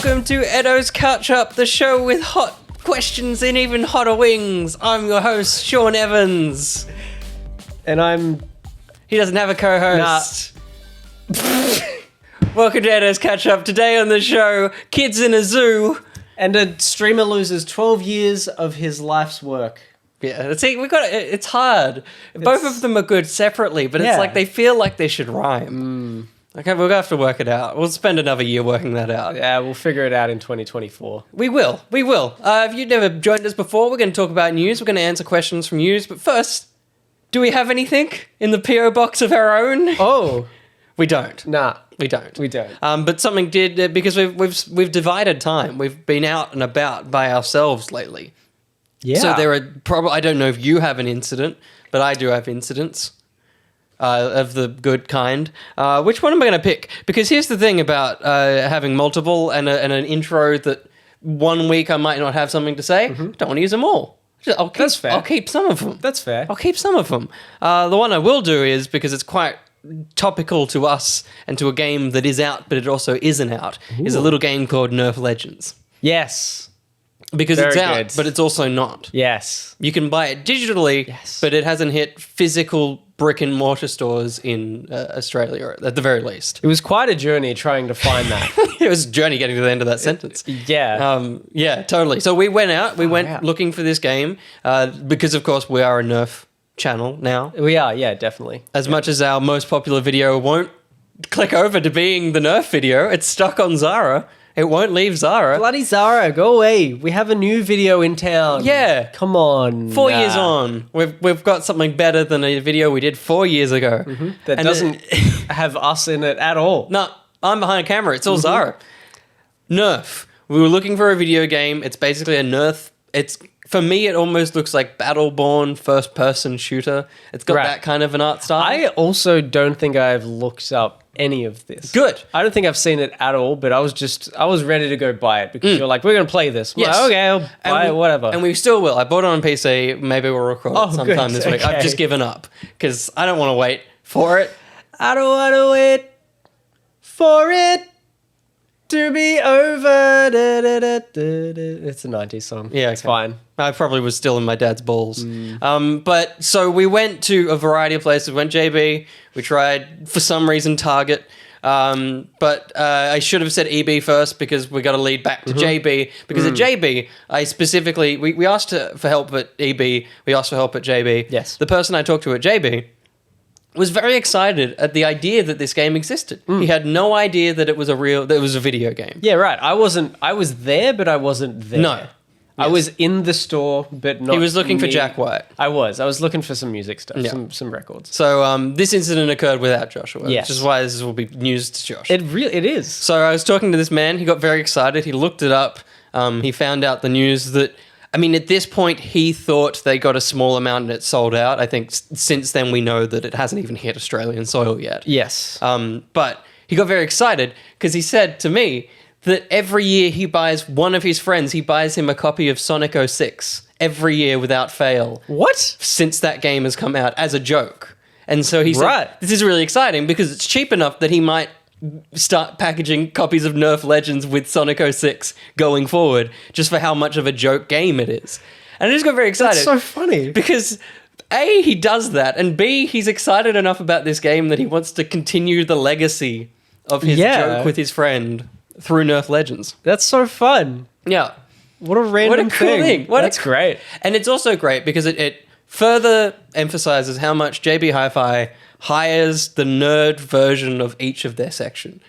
Welcome to ETTO's Catch Up, the show with hot questions and even hotter wings. I'm your host, Sean Evans. And He doesn't have a co-host. Welcome to ETTO's Catch Up. Today on the show, kids in a zoo. And a streamer loses 12 years of his life's work. Yeah, see, it's hard. Both of them are good separately, but it's like they feel like they should rhyme. Okay, we're going to have to work it out. We'll spend another year working that out. Yeah, we'll figure it out in 2024. We will. If you've never joined us before, we're going to talk about news. We're going to answer questions from news. But first, do we have anything in the PO box of our own? Oh. We don't. Nah. We don't. We don't. But something did, because we've divided time. We've been out and about by ourselves lately. Yeah. So there are probably, I don't know if you have an incident, but I do have incidents. Of the good kind. Which one am I going to pick? Because here's the thing about having multiple and an intro that 1 week I might not have something to say. Mm-hmm. I don't want to use them all. That's fair. I'll keep some of them. That's fair. I'll keep some of them. The one I will do is, because it's quite topical to us and to a game that is out but it also isn't out, is a little game called Nerf Legends. Yes. Because Very it's out, good. but it's also not. Yes. You can buy it digitally, but it hasn't hit physical brick and mortar stores in Australia, at the very least. It was quite a journey trying to find that. It was a journey getting to the end of that sentence. Yeah. Yeah, totally. So we went out, looking for this game, because of course we are a Nerf channel now. We are, yeah, definitely. As much as our most popular video won't click over to being the Nerf video, it's stuck on Zara. It won't leave Zara. Bloody Zara, go away. We have a new video in town. Yeah. Come on. 4 years on. We've got something better than a video we did 4 years ago. Mm-hmm. That doesn't have us in it at all. No, I'm behind camera. It's all Zara. Nerf. We were looking for a video game. It's basically a Nerf. For me, it almost looks like Battleborn first-person shooter. It's got that kind of an art style. I also don't think I've looked up any of this. Good. I don't think I've seen it at all, but I was ready to go buy it because you're like, we're going to play this. Yes. Like, okay, I'll buy it, whatever. And we still will. I bought it on PC. Maybe we'll record it sometime this week. Okay. I've just given up because I don't want to wait for it. I don't want to wait for it to be over. It's a 90s song. Yeah, it's fine. I probably was still in my dad's balls. But so we went to a variety of places. We went JB. We tried, for some reason, Target. But I should have said EB first because we got to lead back to JB. Because at JB, I specifically, we asked for help at EB. We asked for help at JB. Yes. The person I talked to at JB was very excited at the idea that this game existed. He had no idea that it was a video game. Yeah, right. I was there, but I wasn't there. No. I was in the store, but not. He was looking for Jack White. I was looking for some music stuff, Yeah. some records. So this incident occurred without Joshua, Yes. which is why this will be news to Josh. It is. So I was talking to this man. He got very excited. He looked it up. He found out the news that, I mean, at this point, he thought they got a small amount and it sold out. I think since then we know that it hasn't even hit Australian soil yet. Yes. But he got very excited because he said to me that every year he buys one of his friends, he buys him a copy of Sonic 06 every year without fail. What? Since that game has come out as a joke. And so he said, this is really exciting because it's cheap enough that he might start packaging copies of Nerf Legends with Sonic 06 going forward just for how much of a joke game it is. And I just got very excited. That's so funny. Because A, he does that, and B, he's excited enough about this game that he wants to continue the legacy of his joke with his friend through Nerf Legends. That's so fun. Yeah. What a random thing. That's great. And it's also great because it further emphasizes how much JB Hi-Fi hires the nerd version of each of their section.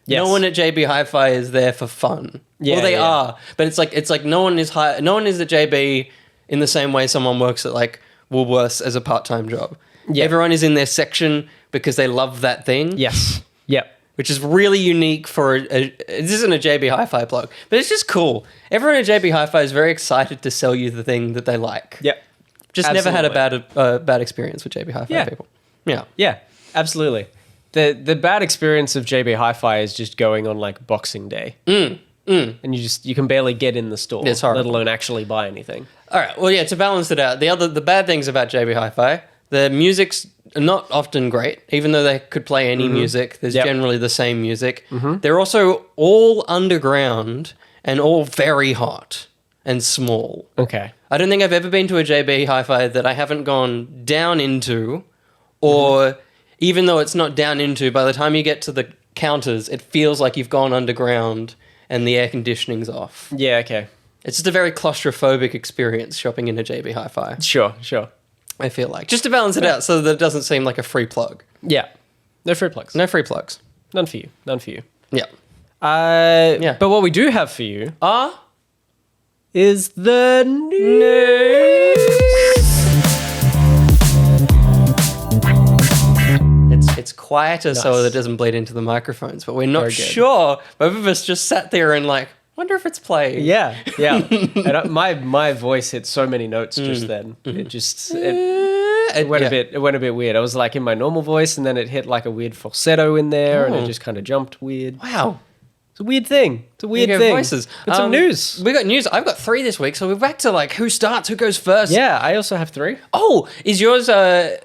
Yes. No one at JB Hi-Fi is there for fun. Yeah, well, they are, but it's like no one is at JB in the same way someone works at like Woolworths as a part-time job. Yeah. Everyone is in their section because they love that thing. Yes. Yep. Which is really unique for this isn't a JB Hi-Fi plug, but it's just cool. Everyone at JB Hi-Fi is very excited to sell you the thing that they like. Yep. Just Absolutely. never had a bad experience with JB Hi-Fi people. Yeah. Yeah, absolutely. The bad experience of JB Hi-Fi is just going on like Boxing Day. And you can barely get in the store, It's horrible. let alone actually buy anything. All right. Well, yeah, to balance it out, the bad things about JB Hi-Fi, The music's not often great, even though they could play any music. There's generally the same music. They're also all underground and all very hot and small. Okay. I don't think I've ever been to a JB Hi-Fi that I haven't gone down into, or even though it's not down into, by the time you get to the counters, it feels like you've gone underground and the air conditioning's off. Yeah, okay. It's just a very claustrophobic experience shopping in a JB Hi-Fi, Sure. I feel like. Just to balance it out so that it doesn't seem like a free plug. Yeah. No free plugs. No free plugs. None for you. Yeah. Yeah. But what we do have for you is the news. It's quieter so that it doesn't bleed into the microphones, but we're not sure. Both of us just sat there and like, wonder if it's playing. Yeah. And my voice hit so many notes just then. It went a bit weird. I was like in my normal voice, and then it hit like a weird falsetto in there, and it just kind of jumped weird. Wow. It's a weird thing. Voices. It's some news. We got news. I've got 3 this week, so we're back to like who starts, who goes first. Yeah, I also have 3. Oh, is yours? I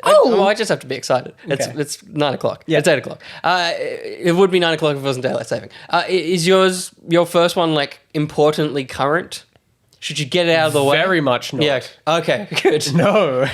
just have to be excited. It's 9 o'clock. Yeah. It's 8 o'clock. It would be 9 o'clock if it wasn't daylight saving. Is your first one like importantly current? Should you get it out of the way? Very much not. Yeah. Okay. Good. No.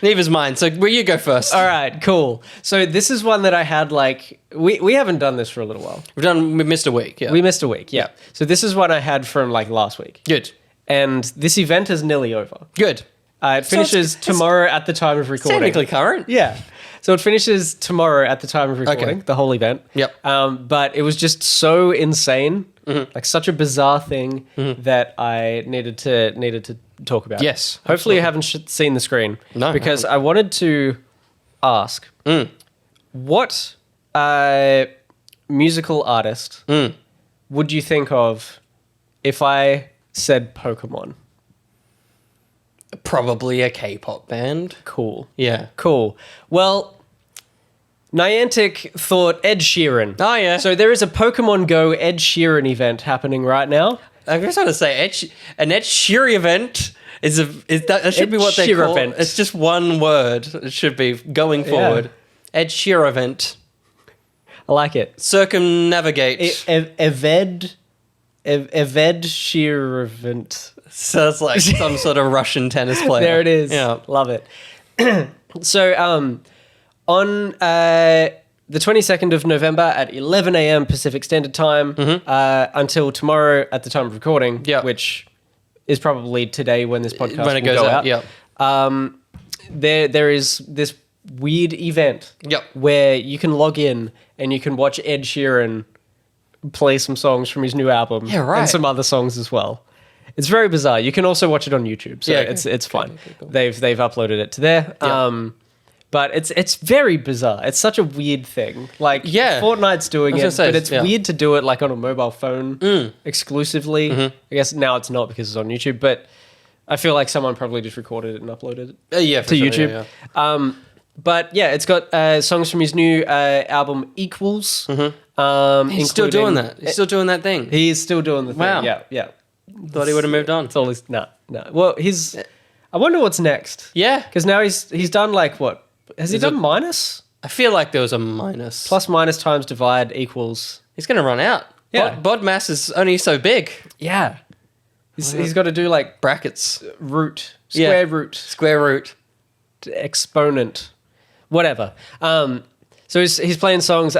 Neither's mine. So will you go first? All right, cool. So this is one that I had like we haven't done this for a little while. We missed a week. Yeah. We missed a week. Yeah. So this is one I had from like last week. Good. And this event is nearly over. Good. It finishes tomorrow at the time of recording. Technically current. Yeah. So it finishes tomorrow at the time of recording, the whole event. Yep. But it was just so insane, like such a bizarre thing that I needed to talk about. Yes. Hopefully you haven't seen the screen. No. Because I wanted to ask, what musical artist would you think of if I said Pokemon? Probably a K-pop band. Cool. Yeah. Cool. Well, Niantic thought Ed Sheeran. Oh, yeah. So there is a Pokemon Go Ed Sheeran event happening right now. I just want to say an Ed Sheeran event that should be what they call it. It's just one word. It should be going forward. Ed Sheeran event. I like it. Circumnavigate. Eved Sheeran event. So it's like some sort of Russian tennis player. There it is. Yeah. Love it. So on the 22nd of November at 11 a.m. Pacific Standard Time until tomorrow at the time of recording, which is probably today when this podcast when it goes out. Yeah. There is this weird event where you can log in and you can watch Ed Sheeran play some songs from his new album and some other songs as well. It's very bizarre. You can also watch it on YouTube, so it's fine. Cool. They've uploaded it to there. But it's very bizarre. It's such a weird thing. Like Fortnite's doing it, but it's weird to do it like on a mobile phone exclusively. I guess now it's not because it's on YouTube, but I feel like someone probably just recorded it and uploaded it to YouTube. Yeah. But yeah, it's got songs from his new album Equals. He's still doing that. He's still doing that thing. He is still doing the thing. Wow. Yeah. Thought he would have moved on. It's all his no. Well, I wonder what's next. Yeah, because now he's done like what? Has he done minus? I feel like there was a minus. Plus minus times divide equals. He's going to run out. Yeah. Bod mass is only so big. Yeah. He's got to do like brackets, root, square root, exponent, whatever. So he's playing songs.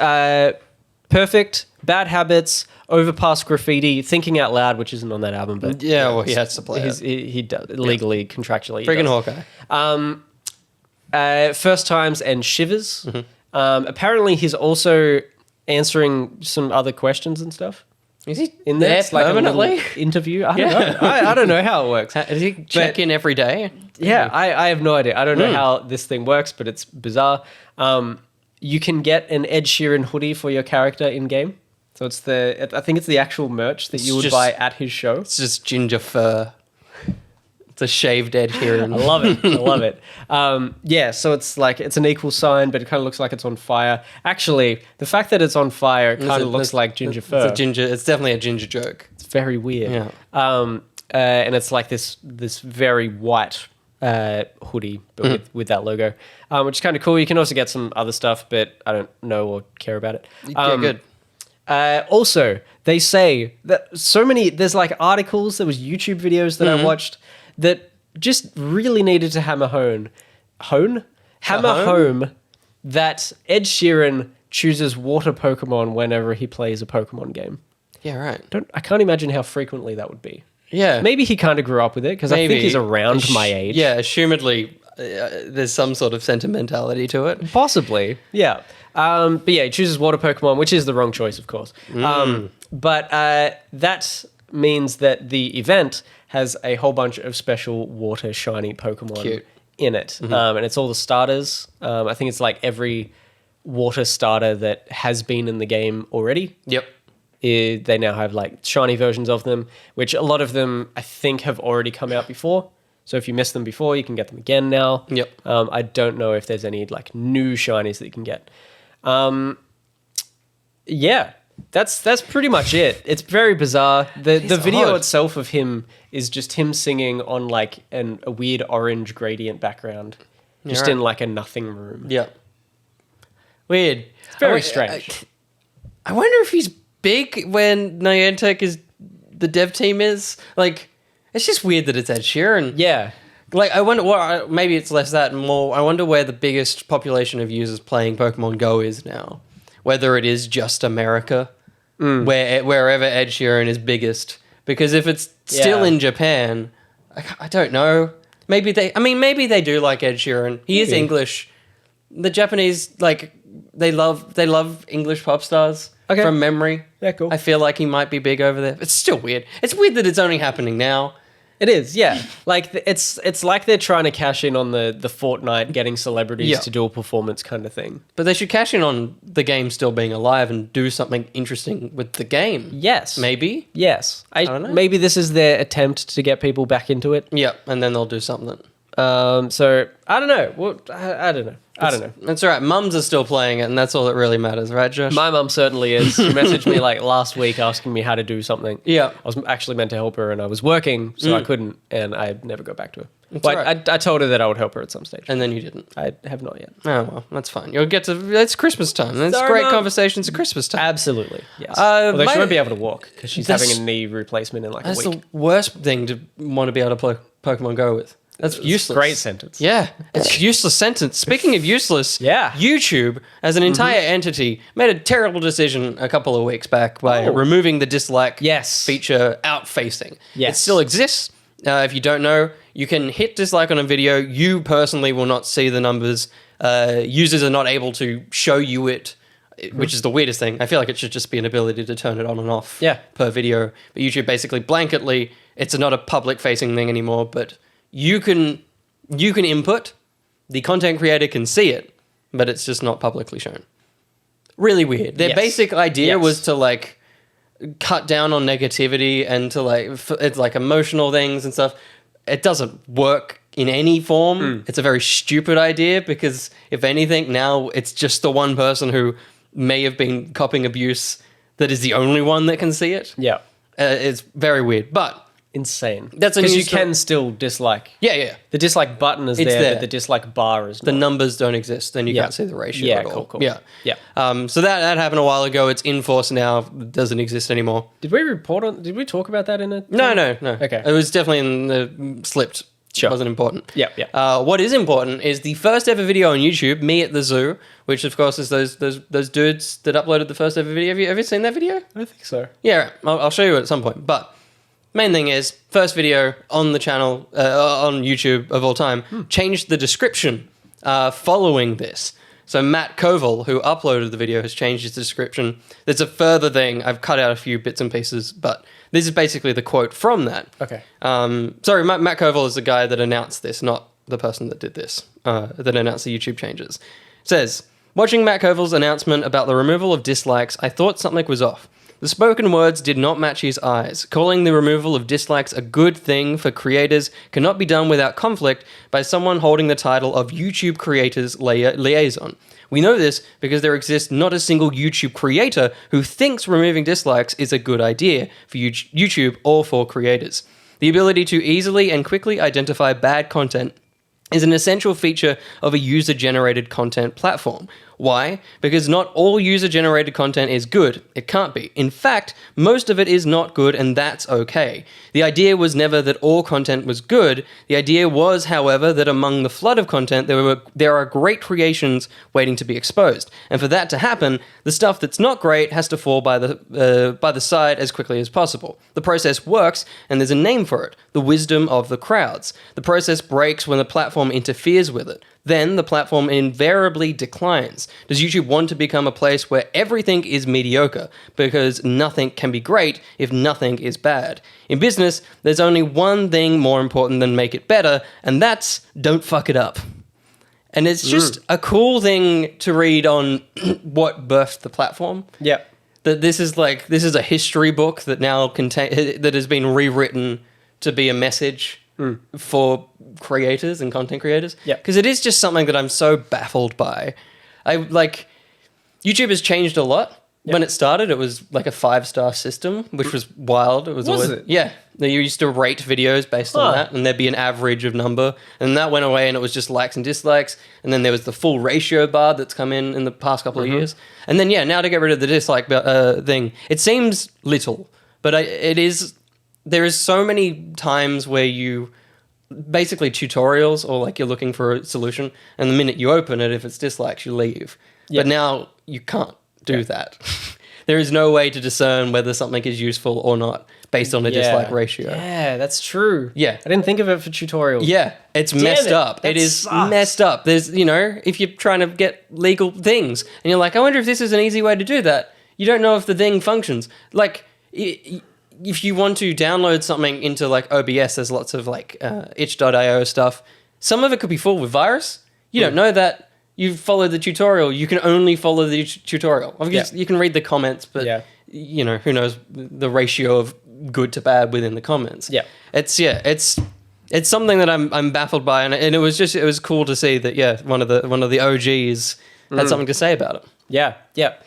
Perfect, Bad Habits, Overpass Graffiti, Thinking Out Loud, which isn't on that album, but he has to play it. He does legally, contractually. Friggin' Hawkeye. First Times and Shivers. Apparently, he's also answering some other questions and stuff. Is he in there? It's like permanently? A interview. I don't know. I don't know how it works. Does he check in every day? Yeah, I have no idea. I don't know how this thing works, but it's bizarre. You can get an Ed Sheeran hoodie for your character in game. So I think it's the actual merch that you would buy at his show. It's just ginger fur. It's a shaved Ed Sheeran. I love it. So it's like it's an equal sign, but it kind of looks like it's on fire. Actually, the fact that it's on fire, it kind of looks like ginger fur. It's definitely a ginger joke. It's very weird. Yeah. And it's like this very white hoodie, but with that logo, which is kind of cool. You can also get some other stuff, but I don't know or care about it. Yeah, good. Also, they say that there's like articles, there was YouTube videos that I watched that just really needed to hammer home that Ed Sheeran chooses water Pokemon whenever he plays a Pokemon game. Yeah, right. I can't imagine how frequently that would be. Yeah. Maybe he kind of grew up with it, because I think he's around my age. Yeah, assumedly there's some sort of sentimentality to it. Possibly, yeah. But yeah, he chooses water Pokemon, which is the wrong choice, of course. But that means that the event has a whole bunch of special water shiny Pokemon in it. And it's all the starters. I think it's like every water starter that has been in the game already. Yep. They now have like shiny versions of them, which a lot of them I think have already come out before. So if you missed them before, you can get them again now. Yep. I don't know if there's any like new shinies that you can get. Yeah, that's pretty much it. It's very bizarre. The video itself of him is just him singing on like a weird orange gradient background, just in like a nothing room. Yeah. Weird. It's very strange. I wonder if he's big when Niantic is the dev team is like. It's just weird that it's Ed Sheeran. Yeah. Like, I wonder, maybe it's less that and more, I wonder where the biggest population of users playing Pokemon Go is now. Whether it is just America, wherever Ed Sheeran is biggest. Because if it's still in Japan, I don't know. Maybe they do like Ed Sheeran. He is English. The Japanese, like, they love English pop stars from memory. Yeah, cool. I feel like he might be big over there. It's still weird. It's weird that it's only happening now. It is, yeah. Like it's like they're trying to cash in on the Fortnite getting celebrities to do a performance kind of thing. But they should cash in on the game still being alive and do something interesting with the game. Yes. Maybe? Yes. I don't know. Maybe this is their attempt to get people back into it. Yeah, and then they'll do something. So, I don't know. Well, I don't know. That's all right. Mums are still playing it, and that's all that really matters, right, Josh? My mum certainly is. She messaged me like last week asking me how to do something. Yeah. I was actually meant to help her, and I was working, so I couldn't, and I never go back to her. But right. I told her that I would help her at some stage. And then you didn't. I have not yet. Oh, well, that's fine. You'll get to... It's Christmas time. It's great conversations at Christmas time. Absolutely, yes. Although she won't be able to walk, because she's having a knee replacement in like a week. That's the worst thing to want to be able to play Pokemon Go with. That's useless. Great sentence. Yeah, it's a useless sentence. Speaking of useless, YouTube, as an entire entity, made a terrible decision a couple of weeks back by removing the dislike feature out-facing. It still exists. If you don't know, you can hit dislike on a video. You personally will not see the numbers. Users are not able to show you it, which is the weirdest thing. I feel like it should just be an ability to turn it on and off per video. But YouTube basically blanketly, it's not a public-facing thing anymore, but... You can input, the content creator can see it, but it's just not publicly shown. Really weird. Their basic idea was to like cut down on negativity and to like it's like emotional things and stuff. It doesn't work in any form. It's a very stupid idea because if anything, now it's just the one person who may have been copying abuse that is the only one that can see it. Yeah, it's very weird, but. Insane. That's because you can still dislike. Yeah. The dislike button is there, but the dislike bar is not. The numbers don't exist, then you can't see the ratio at all. Cool. Yeah. So that happened a while ago. It's in force now. It doesn't exist anymore. Did we talk about that in a... No. Okay. It was definitely in the slipped. Sure. It wasn't important. Yeah. What is important is the first ever video on YouTube, me at the zoo, which of course is those dudes that uploaded the first ever video. Have you ever seen that video? I think so. Yeah, I'll show you it at some point. But main thing is, first video on the channel, on YouTube of all time, changed the description following this. So Matt Koval, who uploaded the video, has changed his description. There's a further thing. I've cut out a few bits and pieces, but this is basically the quote from that. Okay. Sorry, Matt Koval is the guy that announced this, not the person that did this, that announced the YouTube changes. It says, watching Matt Koval's announcement about the removal of dislikes, I thought something was off. The spoken words did not match his eyes. Calling the removal of dislikes a good thing for creators cannot be done without conflict by someone holding the title of YouTube Creators Liaison. We know this because there exists not a single YouTube creator who thinks removing dislikes is a good idea for YouTube or for creators. The ability to easily and quickly identify bad content is an essential feature of a user-generated content platform. Why? Because not all user-generated content is good. It can't be. In fact, most of it is not good, and that's okay. The idea was never that all content was good. The idea was, however, that among the flood of content, there are great creations waiting to be exposed. And for that to happen, the stuff that's not great has to fall by the side as quickly as possible. The process works, and there's a name for it: the wisdom of the crowds. The process breaks when the platform interferes with it. Then the platform invariably declines. Does YouTube want to become a place where everything is mediocre? Because nothing can be great if nothing is bad. In business, there's only one thing more important than make it better, and that's don't fuck it up. And it's just a cool thing to read on what birthed the platform. Yeah. That this is a history book that now that has been rewritten to be a message for creators and content creators. Yeah. Because it is just something that I'm so baffled by. YouTube has changed a lot. Yep. When it started, it was like a 5-star system, which was wild. It was always, it? Yeah. They used to rate videos based on that, and there'd be an average of number. And that went away, and it was just likes and dislikes. And then there was the full ratio bar that's come in the past couple of years. And then, now to get rid of the dislike thing, it seems little, but there is so many times where you basically tutorials or like you're looking for a solution, and the minute you open it, if it's dislikes, you leave. But now you can't do that. There is no way to discern whether something is useful or not based on a dislike ratio. Yeah, that's true. Yeah. I didn't think of it for tutorials. Yeah, it's messed up. It is messed up. There's, if you're trying to get legal things and you're like, I wonder if this is an easy way to do that. You don't know if the thing functions. Like, if you want to download something into like OBS, there's lots of like itch.io stuff. Some of it could be full with virus. You don't know that. You follow the tutorial. You can only follow the tutorial. Obviously, you can read the comments, but who knows the ratio of good to bad within the comments. Yeah, it's something that I'm baffled by, and it was cool to see that one of the OGs had something to say about it. Yeah.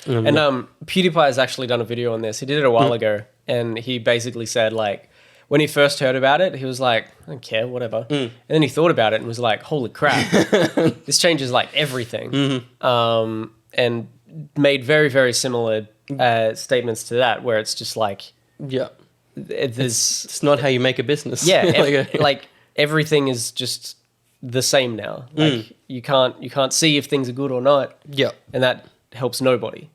And PewDiePie has actually done a video on this. He did it a while ago, and he basically said like, when he first heard about it, he was like, I don't care, whatever. And then he thought about it and was like, holy crap, this changes like everything. And made very, very similar statements to that, where it's just like, it's not how you make a business. Yeah, like everything is just the same now. Like you can't see if things are good or not. Yeah, and that helps nobody.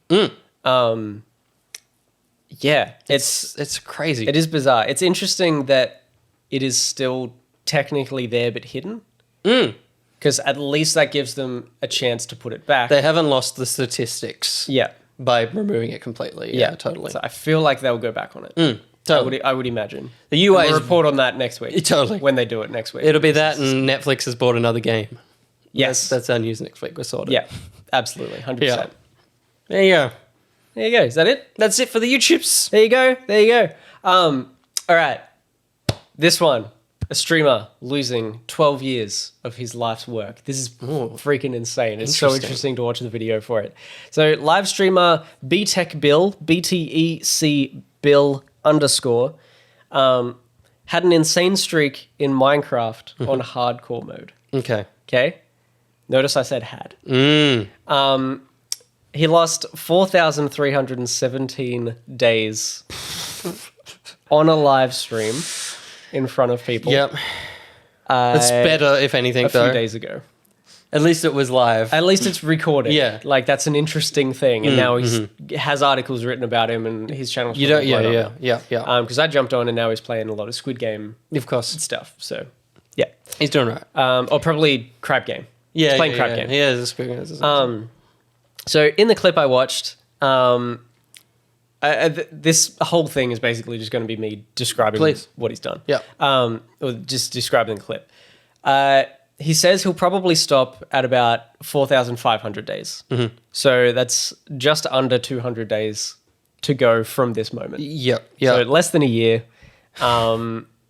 Yeah, it's crazy. It is bizarre. It's interesting that it is still technically there but hidden. Because at least that gives them a chance to put it back. They haven't lost the statistics. Yeah. By removing it completely. Yeah, totally. So I feel like they'll go back on it. Totally. I would imagine. The UI we'll report on that next week. Totally. When they do it next week. It'll be that, and Netflix has bought another game. Yes. That's our news next week. We're sorted. Yeah, absolutely. 100%. Yeah. There you go. There you go. Is that it? That's it for the YouTubes. There you go. All right. This one. A streamer losing 12 years of his life's work. This is freaking insane. It's so interesting to watch the video for it. So live streamer BTEC Bill, BTEC Bill _, had an insane streak in Minecraft on hardcore mode. Okay. Notice I said had. He lost 4,317 days on a live stream in front of people. Yep. It's better, if anything, a few days ago. At least it was live. At least it's recorded. Yeah. Like, that's an interesting thing. And now he has articles written about him, and his channel's Yeah. Because I jumped on, and now he's playing a lot of Squid Game stuff. So, yeah. He's doing right. Or probably Crab Game. Yeah, he's playing Crab Game. Yeah, it's Squid Game. So in the clip I watched, this whole thing is basically just going to be me describing what he's done. Yeah. Or just describing the clip. He says he'll probably stop at about 4,500 days. So that's just under 200 days to go from this moment. Yep. So less than a year,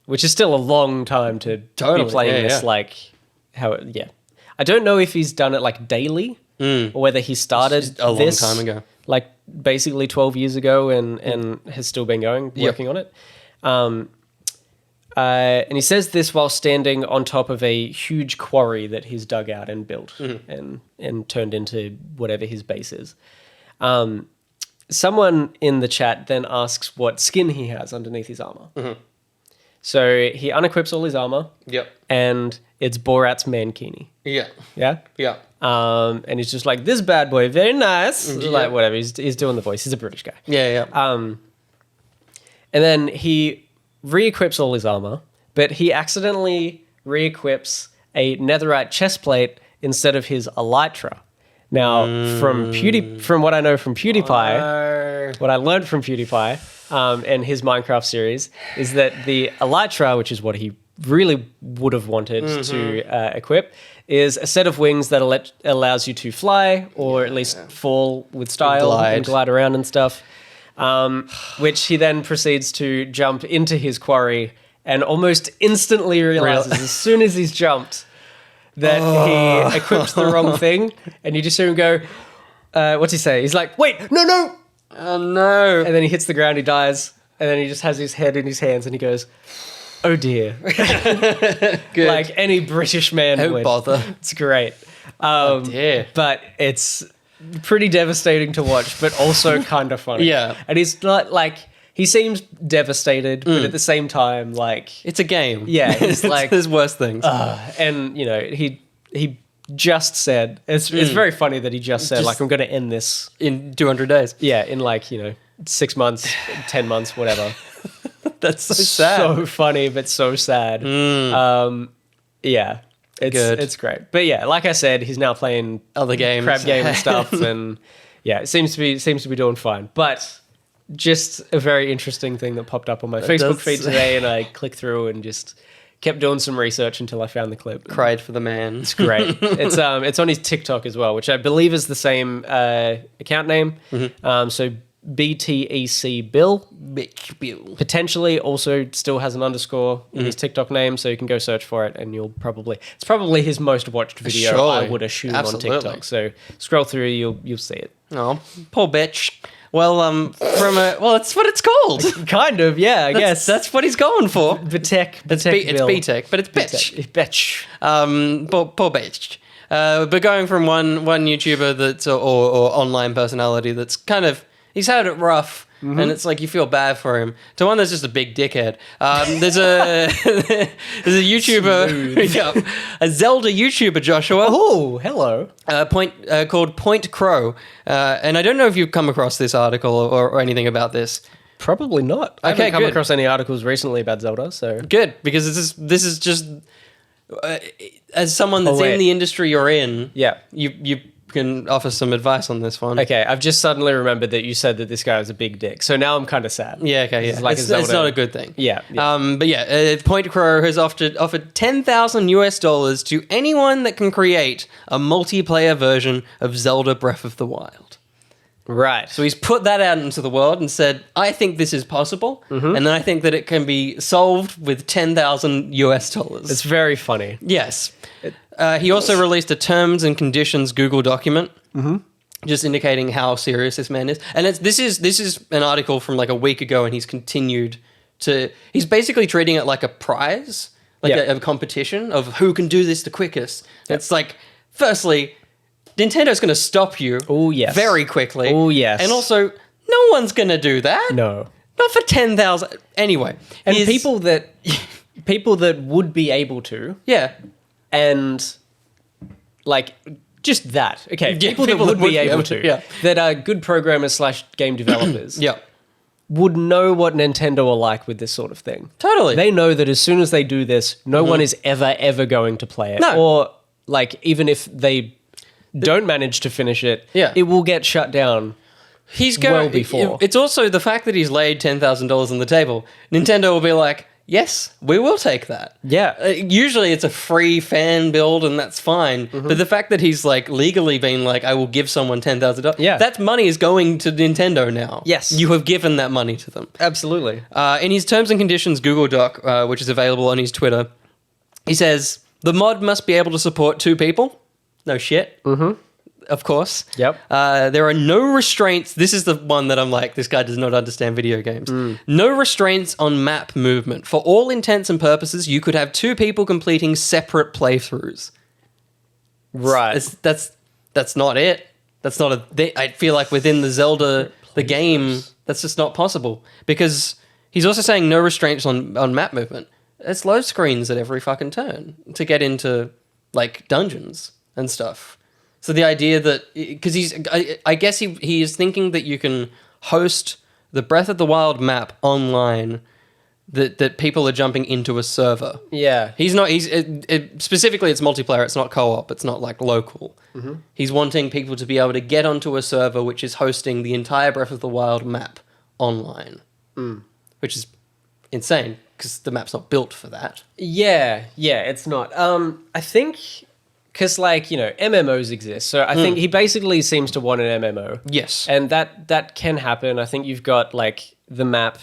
which is still a long time to be playing this. Like, I don't know if he's done it like daily. Or whether he started a long time ago, like basically 12 years ago, and has still been working on it. And he says this while standing on top of a huge quarry that he's dug out and built and turned into whatever his base is. Someone in the chat then asks what skin he has underneath his armor. So he unequips all his armor. Yep. And it's Borat's mankini. Yeah. Yeah? Yeah. And he's just like, this bad boy, very nice. Yeah. Like, whatever. He's doing the voice. He's a British guy. Yeah, yeah. And then he re-equips all his armor, but he accidentally re-equips a netherite chestplate instead of his elytra. Now, from what I know from PewDiePie, what I learned from PewDiePie and his Minecraft series is that the elytra, which is what he really would have wanted to equip, is a set of wings that allows you to fly or at least fall with style and glide around and stuff. Which he then proceeds to jump into his quarry and almost instantly realizes as soon as he's jumped that he equipped the wrong thing, and you just hear him go, what's he say? He's like, wait, no! Oh no. And then he hits the ground, he dies, and then he just has his head in his hands and he goes, oh dear. Good. Like any British man would. Don't bother. It's great. Oh dear. But it's pretty devastating to watch, but also kind of funny. Yeah. And he's not like, he seems devastated, but at the same time, like, it's a game. Yeah. He's like, there's worse things. And you know, he just said, it's very funny that he just said, like, I'm going to end this in 200 days. Yeah. In like, 6 months, 10 months, whatever. That's so sad. So funny, but so sad. Yeah. It's great. But yeah, like I said, he's now playing other games, crab game and stuff, and yeah, it seems to be doing fine. But just a very interesting thing that popped up on my Facebook feed today, and I clicked through and just kept doing some research until I found the clip. Cried for the man. It's great. It's on his TikTok as well, which I believe is the same account name. So BTEC Bill. Bitch Bill. Potentially also still has an underscore in his TikTok name, so you can go search for it and it's probably his most watched video, surely. I would assume, Absolutely. on TikTok. So scroll through, you'll see it. Oh, poor bitch. Well, it's what it's called. Kind of, yeah, I guess. That's what he's going for. It's It's BTEC, but it's bitch. Bitch. Poor bitch. But going from one YouTuber that's or online personality that's kind of, he's had it rough, and it's like you feel bad for him, to one that's just a big dickhead. There's a YouTuber, a Zelda YouTuber, Joshua. Oh, hello. Called Point Crow, and I don't know if you've come across this article or anything about this. Probably not. I haven't come across any articles recently about Zelda, so good, because this is just as someone that's in the industry you're in. Yeah, you can offer some advice on this one. Okay, I've just suddenly remembered that you said that this guy was a big dick, so now I'm kind of sad. Yeah, okay, yeah. It's not a good thing. Yeah. But yeah, Point Crow has offered $10,000 to anyone that can create a multiplayer version of Zelda Breath of the Wild. Right. So he's put that out into the world and said, I think this is possible, and then I think that it can be solved with $10,000. It's very funny. Yes. He also released a terms and conditions Google document, just indicating how serious this man is. And this is an article from like a week ago, and he's continued to. He's basically treating it like a prize, like a competition of who can do this the quickest. Yep. It's like, firstly, Nintendo's going to stop you. Oh yes. Very quickly. Oh yes. And also, no one's going to do that. No. Not for 10,000. Anyway, and people that would be able to. Yeah. And like just that. Okay, people that would be able to. That are good programmers / game developers. Would know what Nintendo are like with this sort of thing. Totally. They know that as soon as they do this, no one is ever going to play it. No. Or like even if they don't manage to finish it, it will get shut down. He's going well before. It's also the fact that he's laid $10,000 on the table. Nintendo will be like, yes, we will take that. Yeah. Usually it's a free fan build and that's fine. But the fact that he's like legally been like, I will give someone $10,000. Yeah. That money is going to Nintendo now. Yes. You have given that money to them. Absolutely. In his terms and conditions Google Doc, which is available on his Twitter, he says, the mod must be able to support 2 people. No shit. of course. Yep. There are no restraints. This is the one that I'm like, this guy does not understand video games. No restraints on map movement. For all intents and purposes, you could have 2 people completing separate playthroughs. Right. That's not it. That's not I feel like within the Zelda, the game, that's just not possible. Because he's also saying no restraints on map movement. It's load screens at every fucking turn to get into, like, dungeons and stuff. So the idea that... Because I guess he is thinking that you can host the Breath of the Wild map online, that people are jumping into a server. Yeah. Specifically, it's multiplayer. It's not co-op. It's not, like, local. Mm-hmm. He's wanting people to be able to get onto a server which is hosting the entire Breath of the Wild map online. Which is insane, because the map's not built for that. Yeah, it's not. I think, because, like, you know, MMOs exist, so I think he basically seems to want an MMO. Yes. And that can happen. I think you've got, like, the map,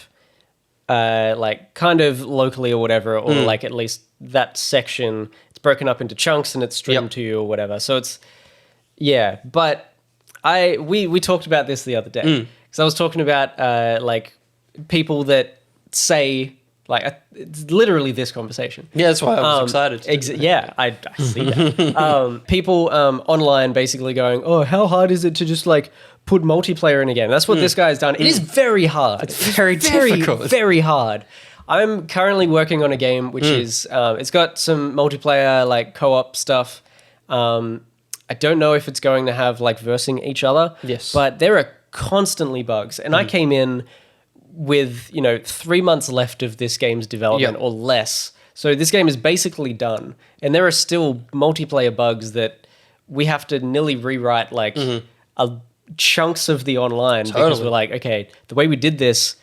like, kind of locally or whatever, or, like, at least that section, it's broken up into chunks and it's streamed to you or whatever. So it's, yeah, but we talked about this the other day, because I was talking about, like, people that say, like, it's literally this conversation. Yeah, that's why I was excited. Yeah, I see that. People online basically going, oh, how hard is it to just, like, put multiplayer in a game? That's what this guy has done. It is very hard. It's very difficult. Very hard. I'm currently working on a game which is, it's got some multiplayer, like, co-op stuff. I don't know if it's going to have, like, versing each other. Yes. But there are constantly bugs. And I came in with, you know, 3 months left of this game's development or less. So this game is basically done. And there are still multiplayer bugs that we have to nearly rewrite, like, chunks of the online. Because we're like, okay, the way we did this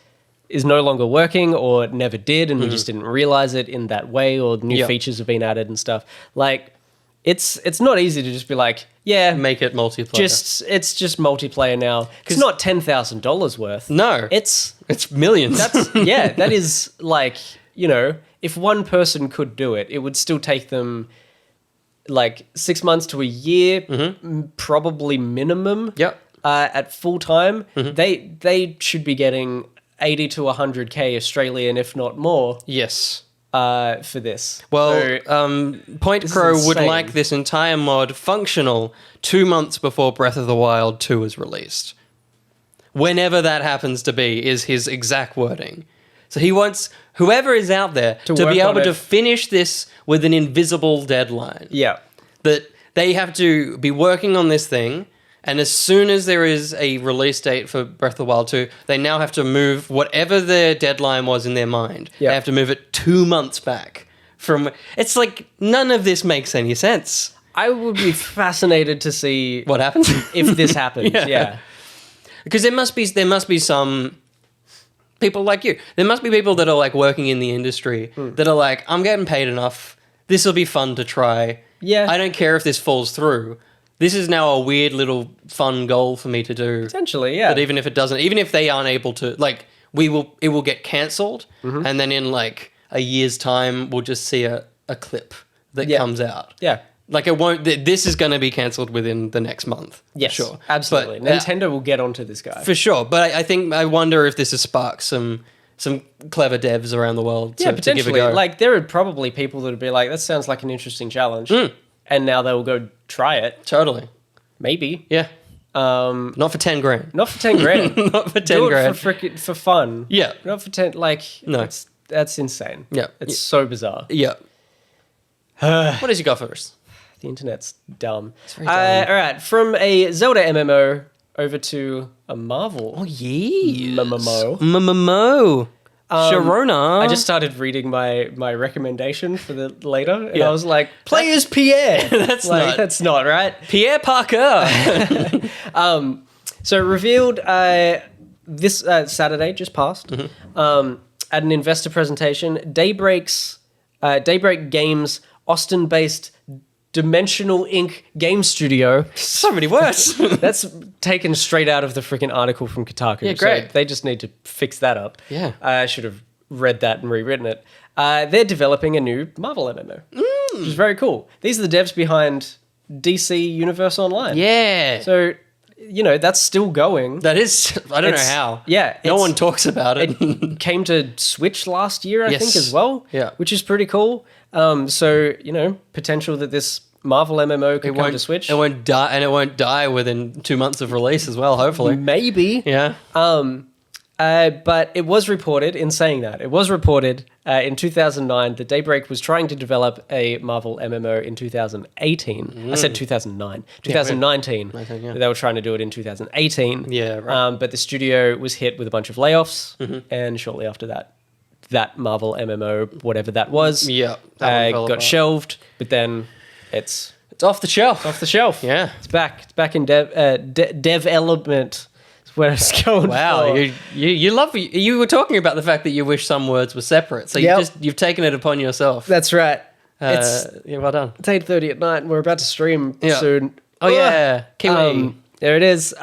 is no longer working or never did, and we just didn't realize it in that way, or new features have been added and stuff. Like, it's not easy to just be like, yeah, make it multiplayer. It's just multiplayer now. It's not $10,000 worth. No, it's millions. That is, like, you know, if one person could do it, it would still take them, like, 6 months to a year, probably minimum. Yep. At full time, they should be getting 80 to 100K Australian, if not more. Yes. For this. Well, Point Crow would like this entire mod functional 2 months before Breath of the Wild 2 is released. Whenever that happens to be, is his exact wording. So he wants whoever is out there to be able to finish this with an invisible deadline. Yeah. That they have to be working on this thing, and as soon as there is a release date for Breath of the Wild 2, they now have to move whatever their deadline was in their mind. They have to move it 2 months back from... It's like, none of this makes any sense. I would be fascinated to see... what happens? If this happens, yeah. Because there must be some... people like you. There must be people that are, like, working in the industry that are like, I'm getting paid enough. This will be fun to try. Yeah. I don't care if this falls through. This is now a weird little fun goal for me to do. Potentially, yeah. But even if it doesn't, even if they aren't able to, like, it will get cancelled, and then in, like, a year's time, we'll just see a clip that comes out. Yeah. Like, it won't, this is going to be cancelled within the next month. Yes, sure. Absolutely. But, Nintendo will get onto this guy. For sure. But I wonder if this has sparked some clever devs around the world to give a go. Like, there are probably people that would be like, that sounds like an interesting challenge. And now they will go try it. Totally. Maybe. Yeah. Not for 10 grand. Not for 10 grand. Not for 10 grand. For fun. Yeah. Not for 10, like, no. That's insane. Yeah. It's so bizarre. Yeah. What has you got for us? The internet's dumb. It's very dumb. All right. From a Zelda MMO over to a Marvel. Oh, yes. MMO. Sharona. I just started reading my recommendation for the later, and I was like, "Play as Pierre." That's not right. Pierre Parker. So revealed this Saturday, just passed, at an investor presentation. Daybreak Games, Austin-based Dimensional Inc. game studio. So many words. That's taken straight out of the freaking article from Kotaku. Yeah, great. So they just need to fix that up. Yeah. I should have read that and rewritten it. They're developing a new Marvel MMO, which is very cool. These are the devs behind DC Universe Online. Yeah. So, that's still going. That is, I don't know how. Yeah. No one talks about it. It came to Switch last year, I think, as well. Yeah. Which is pretty cool. So, potential that this Marvel MMO could come to Switch. It won't die, and it won't die within 2 months of release as well, hopefully. Maybe. Yeah. But it was reported, in saying that, in 2009 that Daybreak was trying to develop a Marvel MMO in 2018. I said 2009. 2019. They were trying to do it in 2018. Yeah, right. But the studio was hit with a bunch of layoffs, and shortly after that Marvel MMO, whatever that was, got shelved, but then it's off the shelf. Off the shelf. Yeah. It's back. It's back in development. Where it's going. Wow, you love. You were talking about the fact that you wish some words were separate, so you've taken it upon yourself. That's right. Well done. It's 8:30 at night, and we're about to stream soon. Oh yeah, Kiwi. There it is.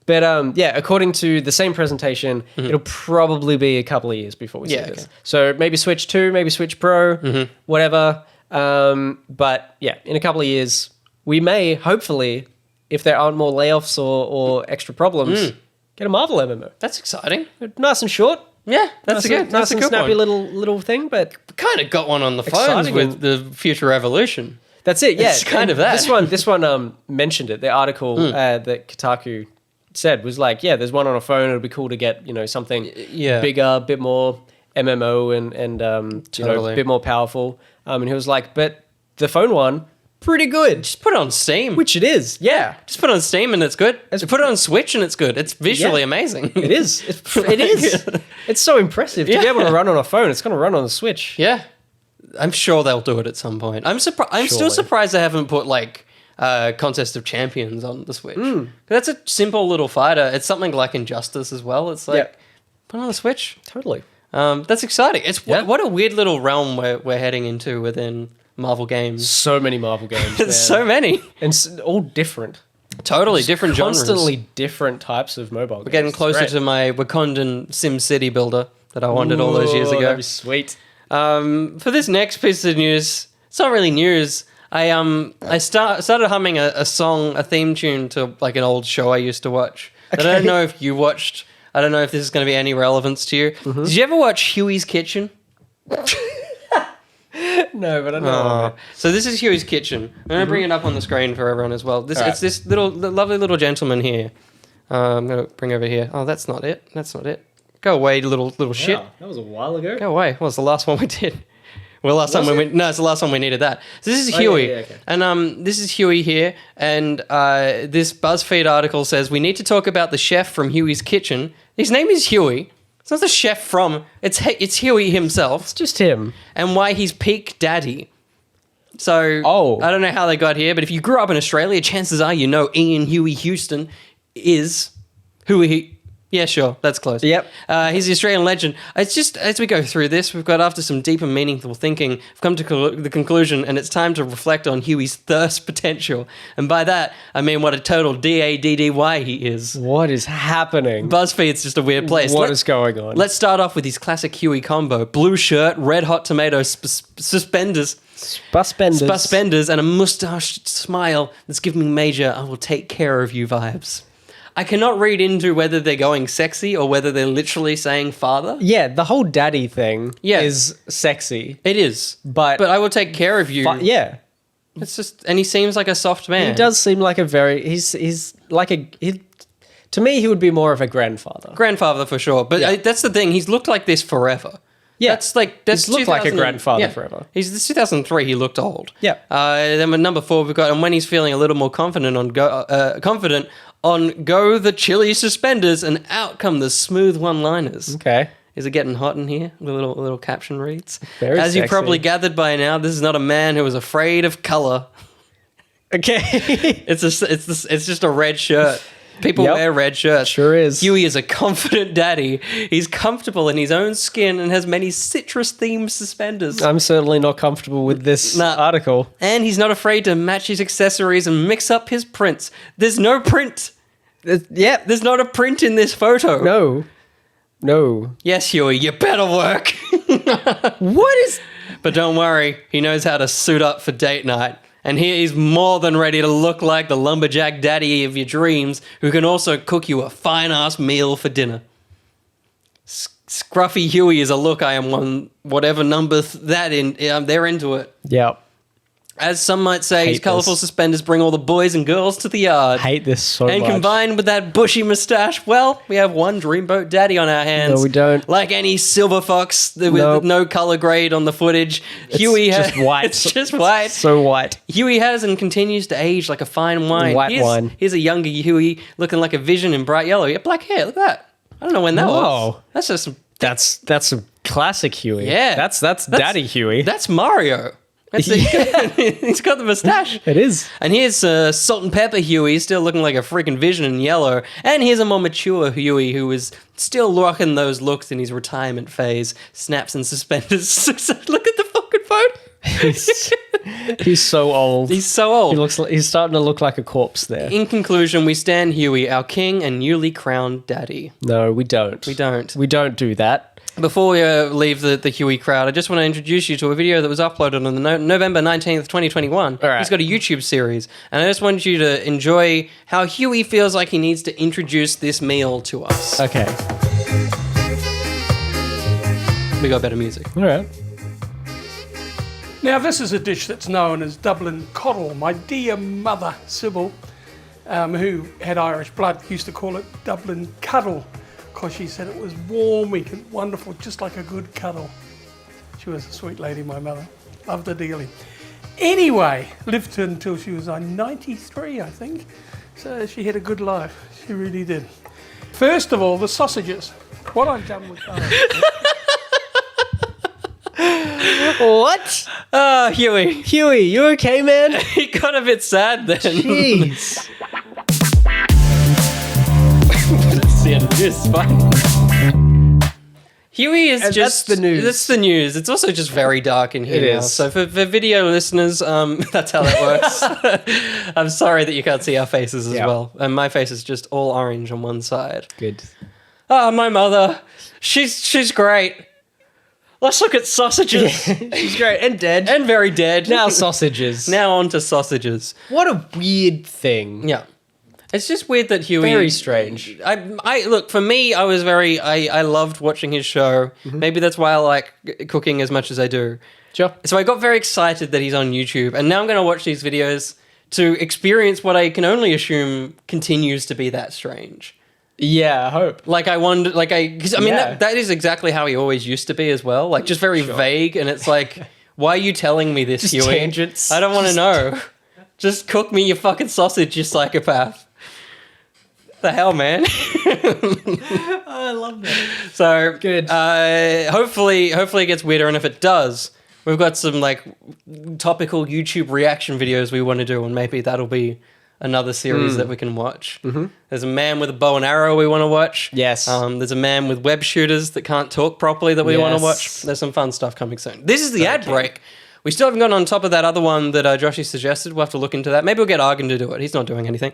According to the same presentation, it'll probably be a couple of years before we see this. So maybe Switch 2, maybe Switch Pro, whatever. But yeah, in a couple of years, we may hopefully, if there aren't more layoffs or extra problems, get a Marvel MMO. That's exciting. Nice and short. Yeah, that's nice and snappy little thing. But kind of got one on the phones with the Future Revolution. That's it. Yeah, it's kind of that. This one mentioned it. The article that Kotaku said was like, there's one on a phone. It'll be cool to get something bigger, a bit more MMO and a bit more powerful. And he was like, but the phone one, pretty good. Just put it on Steam. Which it is, yeah. Just put it on Steam and it's good. Put it on Switch and it's good. It's visually amazing. It is. It is. It's so impressive to be able to run on a phone. It's going to run on the Switch. Yeah. I'm sure they'll do it at some point. I'm still surprised they haven't put Contest of Champions on the Switch. That's a simple little fighter. It's something like Injustice as well. It's put it on the Switch. Totally. That's exciting. What a weird little realm we're heading into within Marvel games. So many Marvel games. There's so many. And all different. Totally different genres. Constantly different types of mobile games. We're getting closer to my Wakandan Sim City builder that I wanted all those years ago. That'd be sweet. For this next piece of news, it's not really news. I started humming a theme tune to an old show I used to watch. Okay. I don't know if you watched. I don't know if this is going to be any relevance to you. Did you ever watch Huey's Kitchen? No, but I know. So this is Huey's Kitchen. I'm going to bring it up on the screen for everyone as well. It's this lovely little gentleman here. I'm going to bring over here. Oh, that's not it. That's not it. Go away, little shit. That was a while ago. Go away. Well, it's the last one we did. It's the last time we needed that. So this is Huey. Okay. And this is Huey here. And this BuzzFeed article says, we need to talk about the chef from Huey's Kitchen. His name is Huey. It's not the chef from... It's Huey himself. It's just him. And why he's peak daddy. So I don't know how they got here, but if you grew up in Australia, chances are you know Ian Huey Houston is who he... Yeah, sure. That's close. Yep. He's the Australian legend. It's just, as we go through this, we've got, after some deep and meaningful thinking, we've come to the conclusion, and it's time to reflect on Huey's thirst potential. And by that, I mean what a total DADDY he is. What is happening? BuzzFeed's just a weird place. What is going on? Let's start off with his classic Huey combo. Blue shirt, red hot tomato suspenders. Suspenders and a mustached smile that's giving me major I will take care of you vibes. I cannot read into whether they're going sexy or whether they're literally saying father. Yeah, the whole daddy thing is sexy. It is. But I will take care of you. Yeah. It's just, and he seems like a soft man. He does seem like a very, he's like to me, he would be more of a grandfather. Grandfather for sure. But that's the thing, he's looked like this forever. Yeah. That's he's looked like a grandfather forever. He's 2003, he looked old. Yeah. Then with number 4, we've got, and when he's feeling a little more confident on go the chili suspenders, and out come the smooth one-liners. Okay. Is it getting hot in here? The little caption reads. Very As sexy. you probably gathered by now, this is not a man who is afraid of color. Okay. It's just a red shirt. People wear red shirts. Sure is. Huey is a confident daddy. He's comfortable in his own skin and has many citrus-themed suspenders. I'm certainly not comfortable with this article. And he's not afraid to match his accessories and mix up his prints. There's no print. There's not a print in this photo. No. Yes, Huey, you better work. What is... But don't worry, he knows how to suit up for date night. And he is more than ready to look like the lumberjack daddy of your dreams, who can also cook you a fine-ass meal for dinner. Scruffy Huey is a look I am on whatever number they're into it. Yep. As some might say, his colourful suspenders bring all the boys and girls to the yard. Hate this so much. And combined with that bushy moustache, well, we have one dreamboat daddy on our hands. No, we don't. Like any silver fox with no colour grade on the footage. Huey has just white. It's just white. So white. Huey has and continues to age like a fine wine. Wine. Here's a younger Huey looking like a vision in bright yellow. He had black hair. Look at that. I don't know when that was. That's just that's some classic Huey. Yeah. That's Daddy Huey. That's Mario. He's got the mustache. It is. And here's Salt and Pepper Huey, still looking like a freaking vision in yellow. And here's a more mature Huey who is still rocking those looks in his retirement phase. Snaps and suspenders. Look at the fucking photo. He's so old. He's so old. He's starting to look like a corpse there. In conclusion, we stand Huey, our king and newly crowned daddy. No, we don't. We don't. We don't do that. Before we leave the Huey crowd, I just want to introduce you to a video that was uploaded on the November 19th, 2021. All right. He's got a YouTube series, and I just want you to enjoy how Huey feels like he needs to introduce this meal to us. Okay. We got better music. All right. Now, this is a dish that's known as Dublin coddle. My dear mother, Sybil, who had Irish blood, used to call it Dublin cuddle, because she said it was warming and wonderful, just like a good cuddle. She was a sweet lady, my mother. Loved her dearly. Anyway, lived until she was 93, I think. So she had a good life. She really did. First of all, the sausages. What I've done with those. What? Oh, Huey. Huey, you okay, man? He got a bit sad then. Jeez. That's the end of this. Fine. Huey is just... That's the news. That's the news. It's also just very dark in here. It now. is. So for video listeners, that's how that works. I'm sorry that you can't see our faces as well. And my face is just all orange on one side. Good. Oh, my mother. She's great. Let's look at sausages. She's great. And dead. And very dead. Now sausages. Now on to sausages. What a weird thing. Yeah. It's just weird that Huey... Very strange. I look, for me, I loved watching his show. Mm-hmm. Maybe that's why I like cooking as much as I do. Sure. So I got very excited that he's on YouTube, and now I'm going to watch these videos to experience what I can only assume continues to be that strange. Yeah, I hope. Like, I wonder, because I mean, that is exactly how he always used to be as well. Like, just very vague, and it's like, why are you telling me this, just Huey? Tangents. I don't want to know. Just cook me your fucking sausage, you psychopath. The hell, man? I love that. So good. Hopefully it gets weirder, and if it does, we've got some like topical YouTube reaction videos we want to do, and maybe that'll be another series that we can watch. Mm-hmm. There's a man with a bow and arrow we want to watch. Yes. There's a man with web shooters that can't talk properly that we want to watch. There's some fun stuff coming soon. This is the ad break. We still haven't gotten on top of that other one that Joshy suggested. We'll have to look into that. Maybe we'll get Argan to do it. He's not doing anything.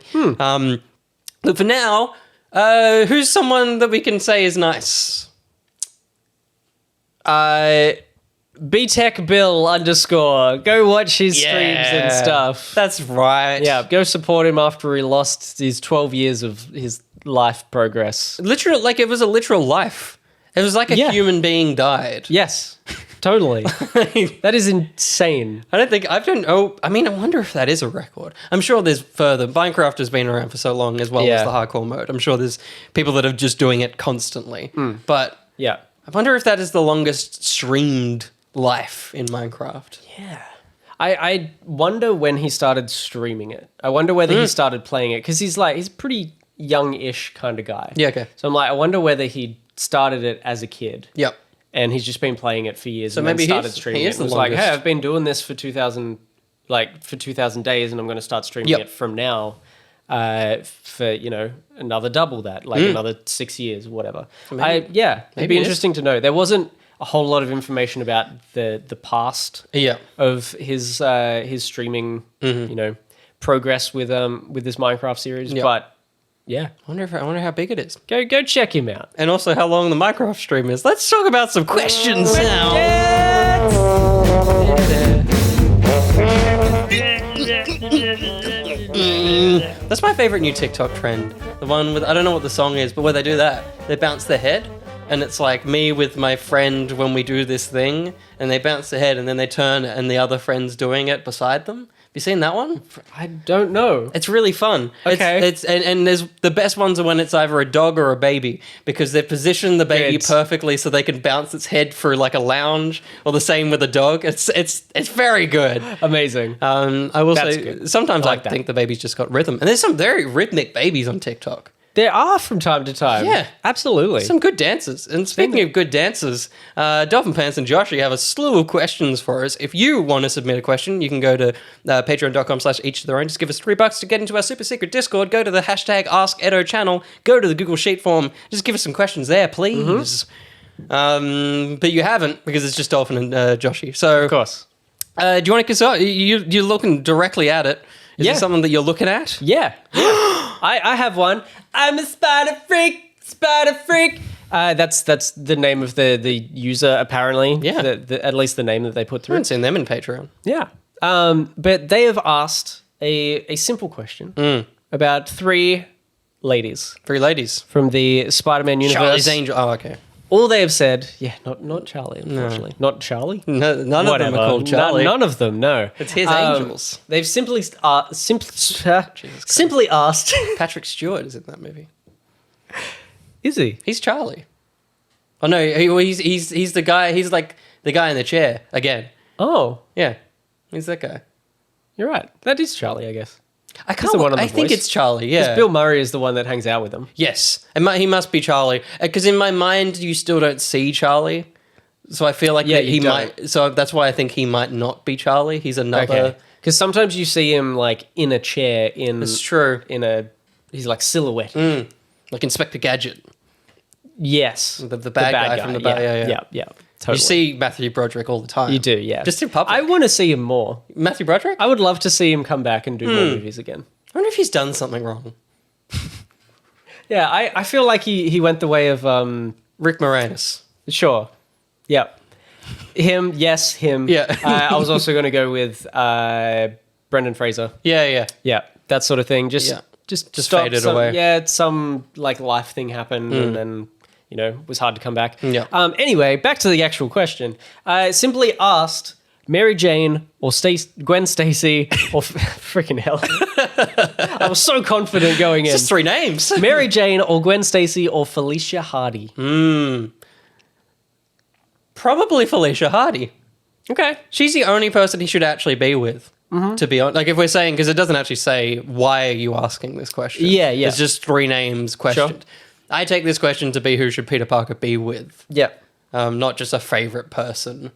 But for now, who's someone that we can say is nice? BTech Bill _ Go watch his streams and stuff. That's right. Yeah, go support him after he lost his 12 years of his life progress. Literal, like it was a literal life. It was like a human being died. Yes, totally. That is insane. I wonder if that is a record. I'm sure there's further. Minecraft has been around for so long as well as the hardcore mode. I'm sure there's people that are just doing it constantly. But I wonder if that is the longest streamed life in Minecraft. Yeah. I wonder when he started streaming it. I wonder whether he started playing it, because he's a pretty young-ish kind of guy. Yeah, okay. So I'm like, I wonder whether he started it as a kid. Yep. And he's just been playing it for years, so and maybe then started streaming it. It was like, hey, I've been doing this for 2,000 days, and I'm going to start streaming it from now for, another double that, another 6 years, whatever. It'd be interesting to know. There wasn't a whole lot of information about the past of his streaming, progress with this Minecraft series, but I wonder how big it is. Go check him out. And also how long the Minecraft stream is. Let's talk about some questions now. That's my favorite new TikTok trend. The one with, I don't know what the song is, but where they do that, they bounce their head, and it's like me with my friend when we do this thing, and they bounce their head, and then they turn, and the other friend's doing it beside them. Have you seen that one? I don't know. It's really fun. Okay. And there's the best ones are when it's either a dog or a baby, because they've positioned the baby perfectly so they can bounce its head through like a lounge, or the same with a dog. It's very good. Amazing. I will say sometimes I think the baby's just got rhythm, and there's some very rhythmic babies on TikTok. There are from time to time. Yeah. Absolutely. Some good dancers. And speaking of good dancers, Dolphin Pants and Josh, you have a slew of questions for us. If you want to submit a question, you can go to patreon.com/each to their own. Just give us $3 to get into our super secret Discord. Go to the hashtag AskEtto channel. Go to the Google Sheet form. Just give us some questions there, please. But you haven't, because it's just Dolphin and Joshy. So, of course. Do you want to start? You're looking directly at it. Is it something that you're looking at? Yeah. I have one. I'm a spider freak. That's the name of the user, apparently. Yeah. At least the name that they put I through. haven't seen them in Patreon. Yeah. But they have asked a simple question about 3 ladies. 3 ladies. From the Spider-Man universe. Charlie's Angel. Oh, okay. All they have said, not Charlie, unfortunately. No. Not Charlie? No, none of them are called Charlie. None of them, no. It's his angels. They've simply asked... Patrick Stewart is in that movie. Is he? He's Charlie. Oh, no, he's the guy, he's like the guy in the chair, again. Oh. Yeah, he's that guy. You're right. That is Charlie, I guess. I think it's Charlie, yeah. Bill Murray is the one that hangs out with him. Yes, he must be Charlie. Because in my mind, you still don't see Charlie. So I feel like he might... So that's why I think he might not be Charlie. He's another... Because sometimes you see him like in a chair in... It's true. He's like silhouette. Like Inspector Gadget. Yes. The bad guy from the bad... Yeah. Totally. You see Matthew Broderick all the time. You do, yeah. Just in public. I want to see him more. Matthew Broderick? I would love to see him come back and do more movies again. I wonder if he's done something wrong. Yeah, I feel like he went the way of... Rick Moranis. Sure. Yep. Him. Yeah. I was also going to go with Brendan Fraser. Yeah. Yeah, that sort of thing. Just faded away. Yeah, some like life thing happened and then... was hard to come back. Yeah. Anyway, back to the actual question. I simply asked Mary Jane or Gwen Stacy or freaking hell. I was so confident going in. It's just 3 names. Mary Jane or Gwen Stacy or Felicia Hardy. Probably Felicia Hardy. Okay. She's the only person he should actually be with. To be honest, like if we're saying, because it doesn't actually say why are you asking this question. Yeah. It's just 3 names questioned. Sure. I take this question to be who should Peter Parker be with. Yeah. Not just a favorite person,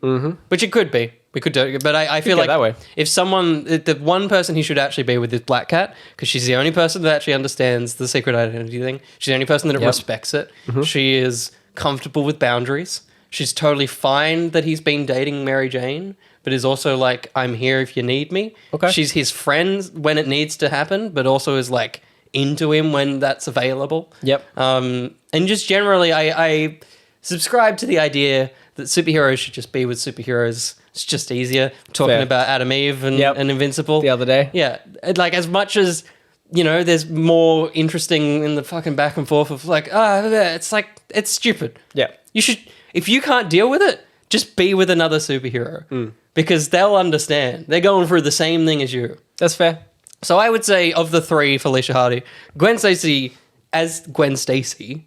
which it could be. We could do it, but I feel like that way. If the one person he should actually be with is Black Cat, because she's the only person that actually understands the secret identity thing. She's the only person that respects it. She is comfortable with boundaries. She's totally fine that he's been dating Mary Jane, but is also like, I'm here if you need me. Okay. She's his friend when it needs to happen, but also is like into him when that's available. Yep. And just generally, I subscribe to the idea that superheroes should just be with superheroes. It's just easier. Talking about Adam Eve and Invincible the other day. Yeah, like as much as there's more interesting in the fucking back and forth of like, it's like it's stupid. Yeah, you should. If you can't deal with it, just be with another superhero because they'll understand. They're going through the same thing as you. That's fair. So I would say of the 3, Felicia Hardy, Gwen Stacy as Gwen Stacy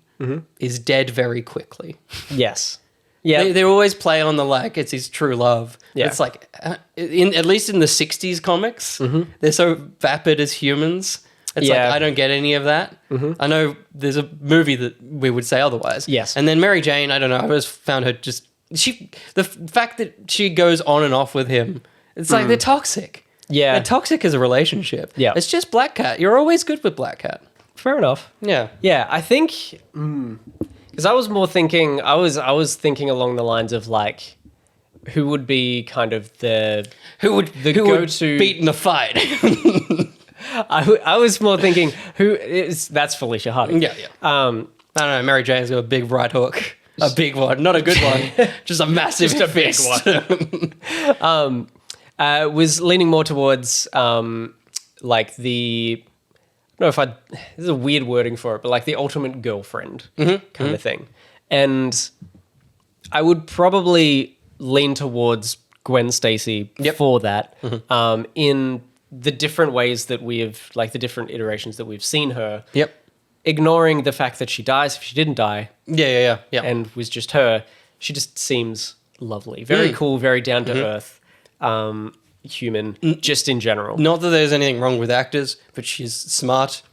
is dead very quickly. Yes. Yeah. They always play on the like it's his true love. Yeah. It's like at least in the 60s comics, they're so vapid as humans. It's like I don't get any of that. I know there's a movie that we would say otherwise. Yes. And then Mary Jane, I don't know, I always found her just the fact that she goes on and off with him, it's like they're toxic. Yeah. They're toxic as a relationship. Yeah. It's just Black Cat. You're always good with Black Cat. Fair enough. Yeah. Yeah, I think because I was more thinking I was thinking along the lines of like who would be kind of who would go-to beat in a fight. I was more thinking that's Felicia Hardy. Yeah. I don't know, Mary Jane's got a big right hook. A big one, not a good one, just a massive fist. Big one. Was leaning more towards like the, I don't know if this is a weird wording for it, but like the ultimate girlfriend kind of thing. And I would probably lean towards Gwen Stacy for that, in the different ways that we have, like the different iterations that we've seen her. Yep. Ignoring the fact that she dies if she didn't die. Yeah. And was just her. She just seems lovely. Very cool, very down to earth, human, just in general. Not that there's anything wrong with actors, but she's smart.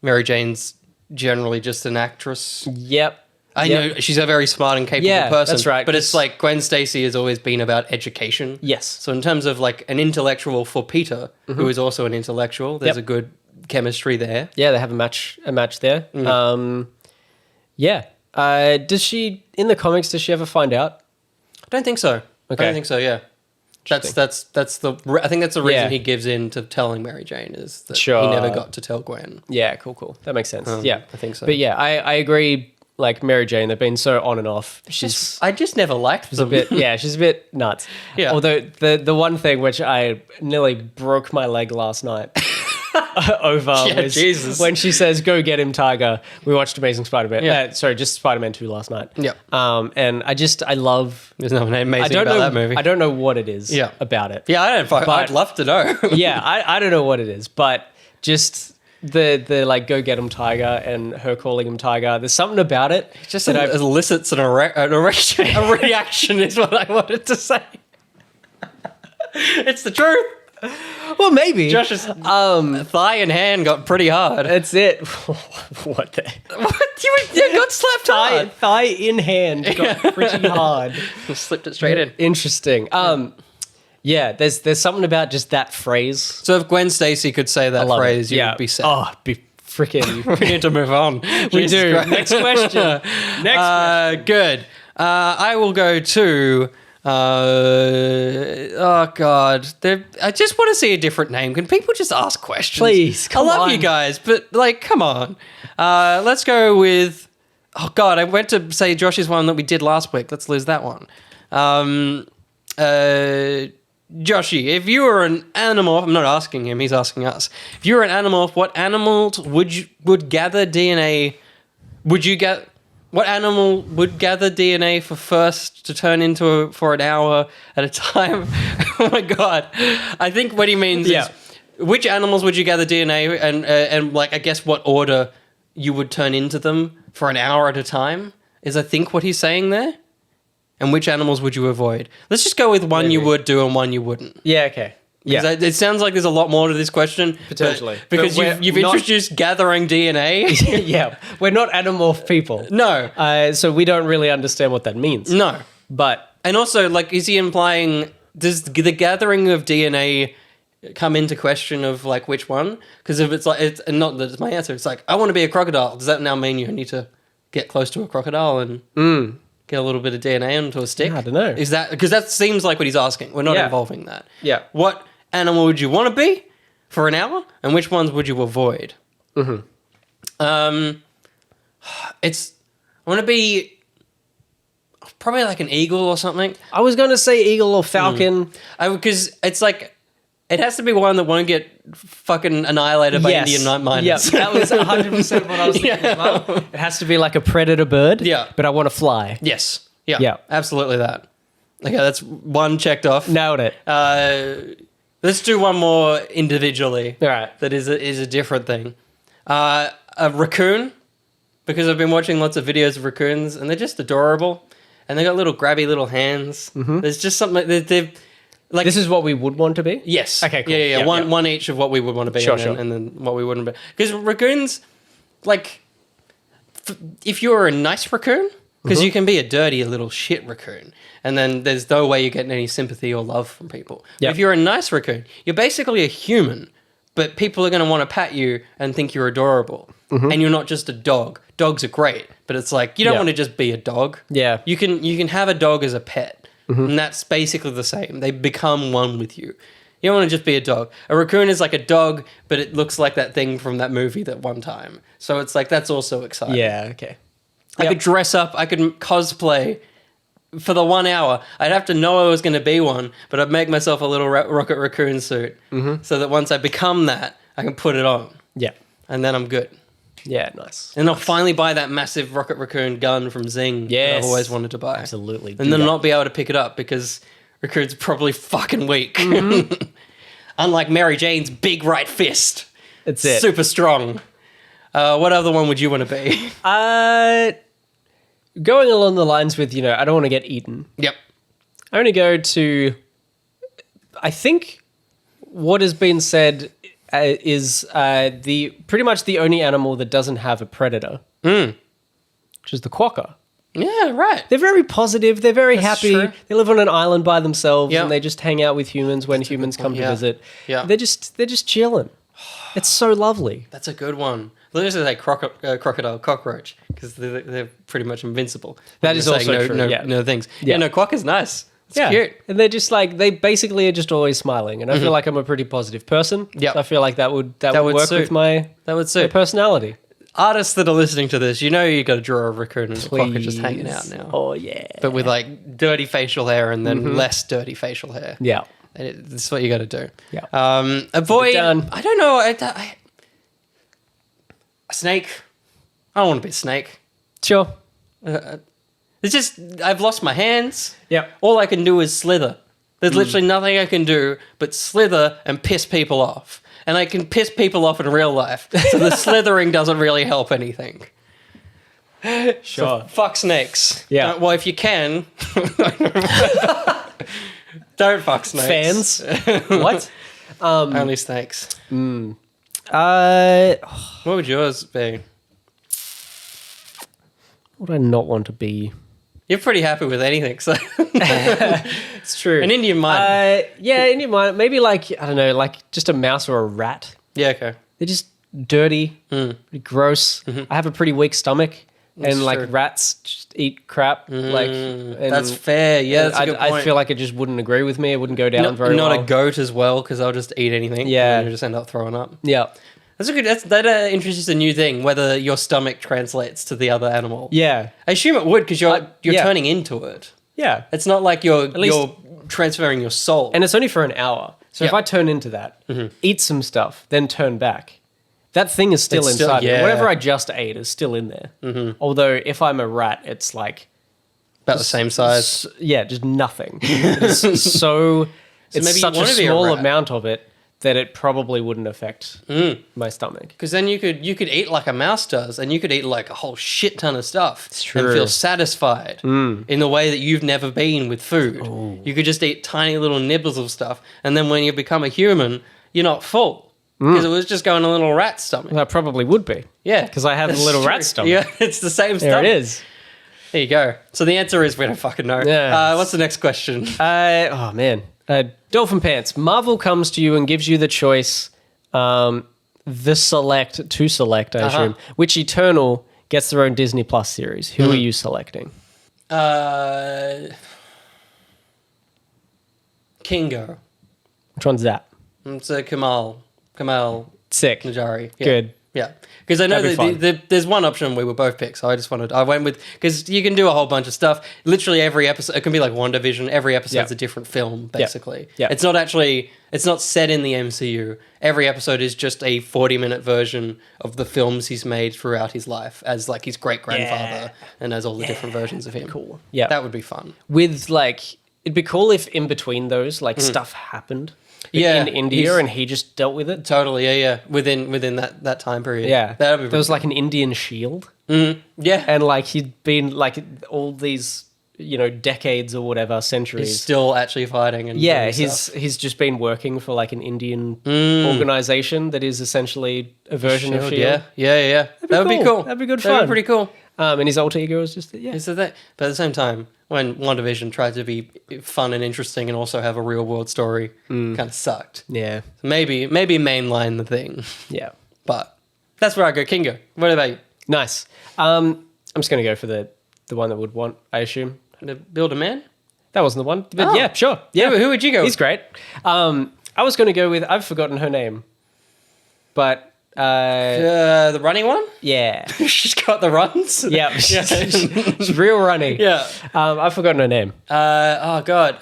Mary Jane's generally just an actress. Yep. I know she's a very smart and capable person. That's right. But it's like Gwen Stacy has always been about education. Yes. So in terms of like an intellectual for Peter, who is also an intellectual, there's a good chemistry there. Yeah, they have a match there. Does she, in the comics, does she ever find out? I don't think so. Okay. I don't think so, yeah. I think that's the reason he gives in to telling Mary Jane is that he never got to tell Gwen. Yeah, cool. That makes sense. I think so. But yeah, I agree. Like Mary Jane, they've been so on and off. I just never liked them. She's a bit nuts. Yeah. Although the one thing which I nearly broke my leg last night over was when she says, "Go get him, Tiger." We watched Amazing Spider-Man. Just Spider-Man 2 last night. Yeah. And I love. There's nothing amazing about that movie. I don't know what it is. About it. Yeah, I'd love to know. I don't know what it is, but just. The like go get him Tiger and her calling him Tiger. There's something about it. Just elicits an erection. A reaction is what I wanted to say. It's the truth. Well, maybe Josh's thigh and hand got pretty hard. That's it. What the? What? You got slapped hard. Thigh in hand got pretty hard. Just slipped it straight in. Interesting. Yeah, there's something about just that phrase. So if Gwen Stacy could say that phrase, you would be sad. Oh, be freaking. We need to move on. We do. Next question. Good. I will go to. Oh God! I just want to see a different name. Can people just ask questions? Please, I love you guys, but like, come on. Let's go with. Oh God! I went to say Josh's one that we did last week. Let's lose that one. Joshy, if you were an animal, I'm not asking him, he's asking us. If you were an animal, what animals would gather DNA? What animal would gather DNA first to turn into for an hour at a time? Oh my God! I think what he means is which animals would you gather DNA and like I guess what order you would turn into them for an hour at a time is I think what he's saying there. And which animals would you avoid? Let's just go with one you would do and one you wouldn't. Yeah, okay. Yeah. It sounds like there's a lot more to this question. Potentially. Because you've introduced gathering DNA. Yeah. We're not animorph people. No. So we don't really understand what that means. No. But... And also, like, is he implying... Does the gathering of DNA come into question of, like, which one? Because if it's like... It's not that it's my answer. It's like, I want to be a crocodile. Does that now mean you need to get close to a crocodile and... Get a little bit of DNA onto a stick? I don't know. Is that because that seems like what he's asking? We're not involving that. Yeah. What animal would you want to be for an hour, and which ones would you avoid? I want to be probably like an eagle or something. I was going to say eagle or falcon, because it's like it has to be one that won't get fucking annihilated by Indian miners. Yeah, that was 100% what I was thinking as well. It has to be like a predator bird. Yeah. But I want to fly. Yes. Yeah. Absolutely that. Okay, that's one checked off. Nailed it. Let's do one more individually. All right. That is a different thing. A raccoon, because I've been watching lots of videos of raccoons and they're just adorable, and they got little grabby little hands. There's just something they've. Like, this is what we would want to be? Yes. Okay, cool. Yeah. One each of what we would want to be and then what we wouldn't be. Because raccoons, like, if you're a nice raccoon, because you can be a dirty little shit raccoon, and then there's no way you're getting any sympathy or love from people. Yep. If you're a nice raccoon, you're basically a human, but people are going to want to pat you and think you're adorable. And you're not just a dog. Dogs are great, but it's like, you don't want to just be a dog. Yeah. You can have a dog as a pet. And that's basically the same. They become one with you. You don't want to just be a dog. A raccoon is like a dog, but it looks like that thing from that movie that one time. So it's like, that's also exciting. Yeah, okay. I could dress up. I could cosplay for the 1 hour. I'd have to know I was going to be one, but I'd make myself a little Rocket Raccoon suit so that once I become that, I can put it on. Yeah. And then I'm good. Yeah, nice. And I'll finally buy that massive Rocket Raccoon gun from Zing that I've always wanted to buy. Absolutely. And then not be able to pick it up because Raccoon's probably fucking weak. Unlike Mary Jane's big right fist. It's it. Super strong. What other one would you want to be? Going along the lines with, I don't want to get eaten. Yep. I want to go to, I think what has been said is pretty much the only animal that doesn't have a predator, which is the quokka. Yeah, right. They're very positive. They're very happy. True. They live on an island by themselves, and they just hang out with humans when humans come to visit. Yeah, they're just chilling. It's so lovely. That's a good one. Let's just say crocodile cockroach because they're pretty much invincible. That is also true. No things. Yeah, no, quokka's nice. It's cute. And they're just they basically are just always smiling. And I feel like I'm a pretty positive person. Yeah. So I feel like that would work suit. with my personality. Artists that are listening to this, you got to draw a raccoon and a quokka just hanging out now. Oh, yeah. But with dirty facial hair and then less dirty facial hair. Yeah. That's what you got to do. Yeah. Avoid, I don't know, a snake. I don't want to be a snake. Sure. It's just, I've lost my hands. Yeah. All I can do is slither. There's literally nothing I can do but slither and piss people off. And I can piss people off in real life. So the slithering doesn't really help anything. Sure. So fuck snakes. Yeah. Well, if you can. Don't fuck snakes. Fans? What? Only snakes. What would yours be? What would I not want to be? You're pretty happy with anything, so it's true. An Indian mime. Indian mime. Maybe I don't know, just a mouse or a rat. Yeah, okay. They're just dirty, pretty gross. I have a pretty weak stomach, and true. rats just eat crap. That's fair. Yeah, that's a good point. I feel like it just wouldn't agree with me. It wouldn't go down very well. Not a goat as well, because I'll just eat anything. Yeah, and you just end up throwing up. Yeah. That's a good. That introduces a new thing. Whether your stomach translates to the other animal. Yeah, I assume it would because you're turning into it. Yeah, it's not like you're transferring your soul. And it's only for an hour. So if I turn into that, eat some stuff, then turn back, that thing is still inside me. Whatever I just ate is still in there. Although if I'm a rat, it's about the same size. Just nothing. It's it's such a small amount of it that it probably wouldn't affect my stomach. Because then you could eat like a mouse does, and you could eat like a whole shit ton of stuff and feel satisfied in the way that you've never been with food. Ooh. You could just eat tiny little nibbles of stuff, and then when you become a human, you're not full. Because it was just going a little rat stomach. Well, I probably would be. Yeah. Because I have a little rat stomach. Yeah, it's the same stuff. There it is. There you go. So the answer is we don't fucking know. Yeah. What's the next question? Oh, man. Dolphin Pants. Marvel comes to you and gives you the choice, to select, I assume, which Eternal gets their own Disney Plus series. Who are you selecting? Kingo. Which one's that? It's Kamal Sick. Najari. Yeah. Good. Yeah. Because I know there's one option we would both pick, so I went with, because you can do a whole bunch of stuff. Literally every episode, it can be like WandaVision, every episode's a different film, basically. Yeah. It's not set in the MCU. Every episode is just a 40-minute version of the films he's made throughout his life, as like his great-grandfather, and as all the different versions of him. Cool. Yeah. That would be fun. With it'd be cool if in between those, stuff happened. In India, and he just dealt with it. Totally, yeah. Within that time period. Yeah. That would be there was an Indian shield. Yeah. And he'd been all these, decades or whatever, centuries. He's still actually fighting. And he's just been working for an Indian organization that is essentially a version of shield. Yeah. That would be cool. That'd be good fun. That'd be pretty cool. And his alter ego is just, So but at the same time, when WandaVision tried to be fun and interesting and also have a real world story, kind of sucked. Yeah. So maybe mainline the thing. Yeah. But that's where I go. Kingo. What about you? Nice. I'm just going to go for the one that would want, I assume. The Build a Man? That wasn't the one. But yeah, sure. Yeah. Who would you go with? He's great. I was going to go with, I've forgotten her name. But... the running one? Yeah. She's got the runs? Yeah. She's real runny. Yeah. I've forgotten her name. Oh, God.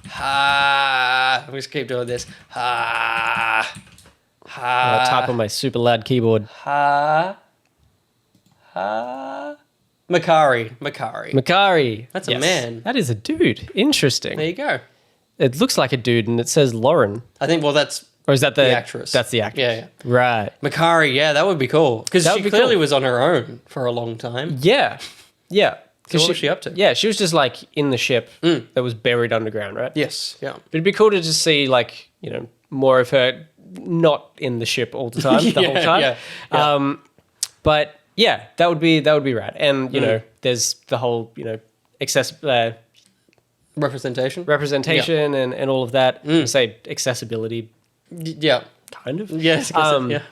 Ha. We just keep doing this. Ha. Ha. I'll type on my super loud keyboard. Ha. Ha. Makari. That's a man. That is a dude. Interesting. There you go. It looks like a dude, and it says Lauren. I think. Well, that's. Or is that the actress? That's the actress. Yeah. Right. Makari. Yeah, that would be cool because she clearly was on her own for a long time. Yeah. So what was she up to? Yeah, she was just like in the ship that was buried underground, right? Yes. Yeah. But it'd be cool to just see like more of her not in the ship all the time, the whole time. Yeah. But yeah, that would be rad. And there's the whole representation and all of that. Say accessibility. Yeah. Kind of. Yes. Yeah.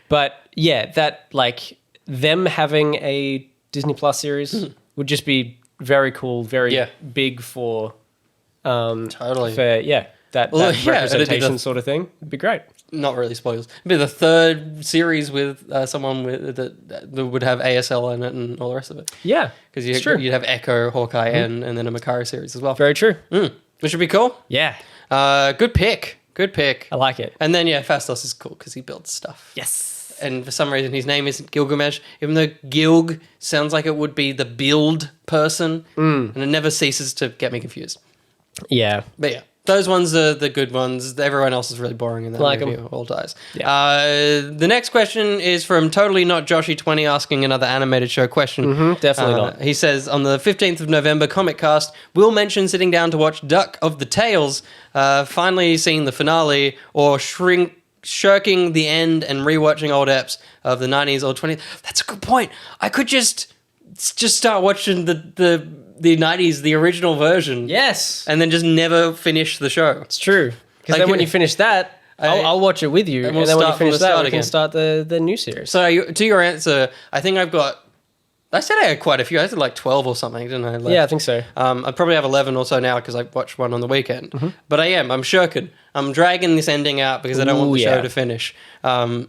But yeah, that like them having a Disney Plus series would just be very cool, very big for totally for that representation sort of thing. It'd be great. Not really spoilers. It'd be the third series with someone that would have ASL in it and all the rest of it. Yeah, because you'd have Echo, Hawkeye, and then a Makari series as well. Very true. Which would be cool. Yeah. Good pick. I like it. And then Phastos is cool because he builds stuff. Yes. And for some reason his name isn't Gilgamesh, even though Gilg sounds like it would be the build person, and it never ceases to get me confused. Yeah. But yeah. Those ones are the good ones. Everyone else is really boring in that movie. All dies. Yeah. The next question is from Totally Not Joshy20 asking another animated show question. Definitely not. He says, on the 15th of November, Comic Cast will mention sitting down to watch Duck of the Tales, finally seeing the finale, or shirking the end and rewatching old eps of the 90s or 20s. That's a good point. I could just start watching the 90s, the original version. Yes. And then just never finish the show. It's true. Because then when you finish that, I'll watch it with you. And then when you finish that, we can start the new series. So to your answer, I think I said I had quite a few. I had like 12 or something, didn't I? Yeah, I think so. I probably have 11 or so now because I watched one on the weekend. But I'm shirking. I'm dragging this ending out because I don't want the show to finish. And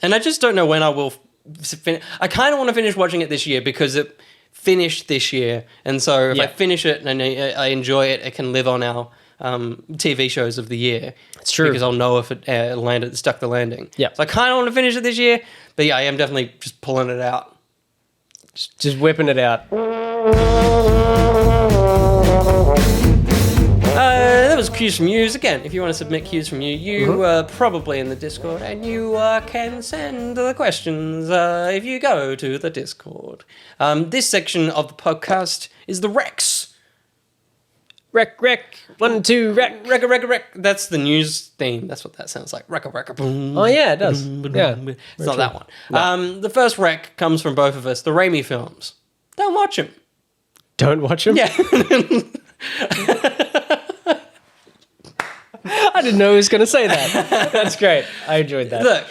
I just don't know when I will finish. I kind of want to finish watching it this year because it finished this year. And so if I finish it and I enjoy it, it can live on our TV shows of the year. It's true. Because I'll know if it stuck the landing. Yeah. So I kind of want to finish it this year. But yeah, I am definitely just pulling it out. Just whipping it out. That was cues from you. Again, if you want to submit cues from you are probably in the Discord, and you can send the questions if you go to the Discord. This section of the podcast is the Rex. Rec. 1, 2, rec. Rec. That's the news theme. That's what that sounds like. Rec, boom. Oh, yeah, it does. Yeah. It's not that one. No. The first rec comes from both of us. The Raimi films. Don't watch them. Don't watch them? Yeah. I didn't know he was going to say that. That's great. I enjoyed that. Look,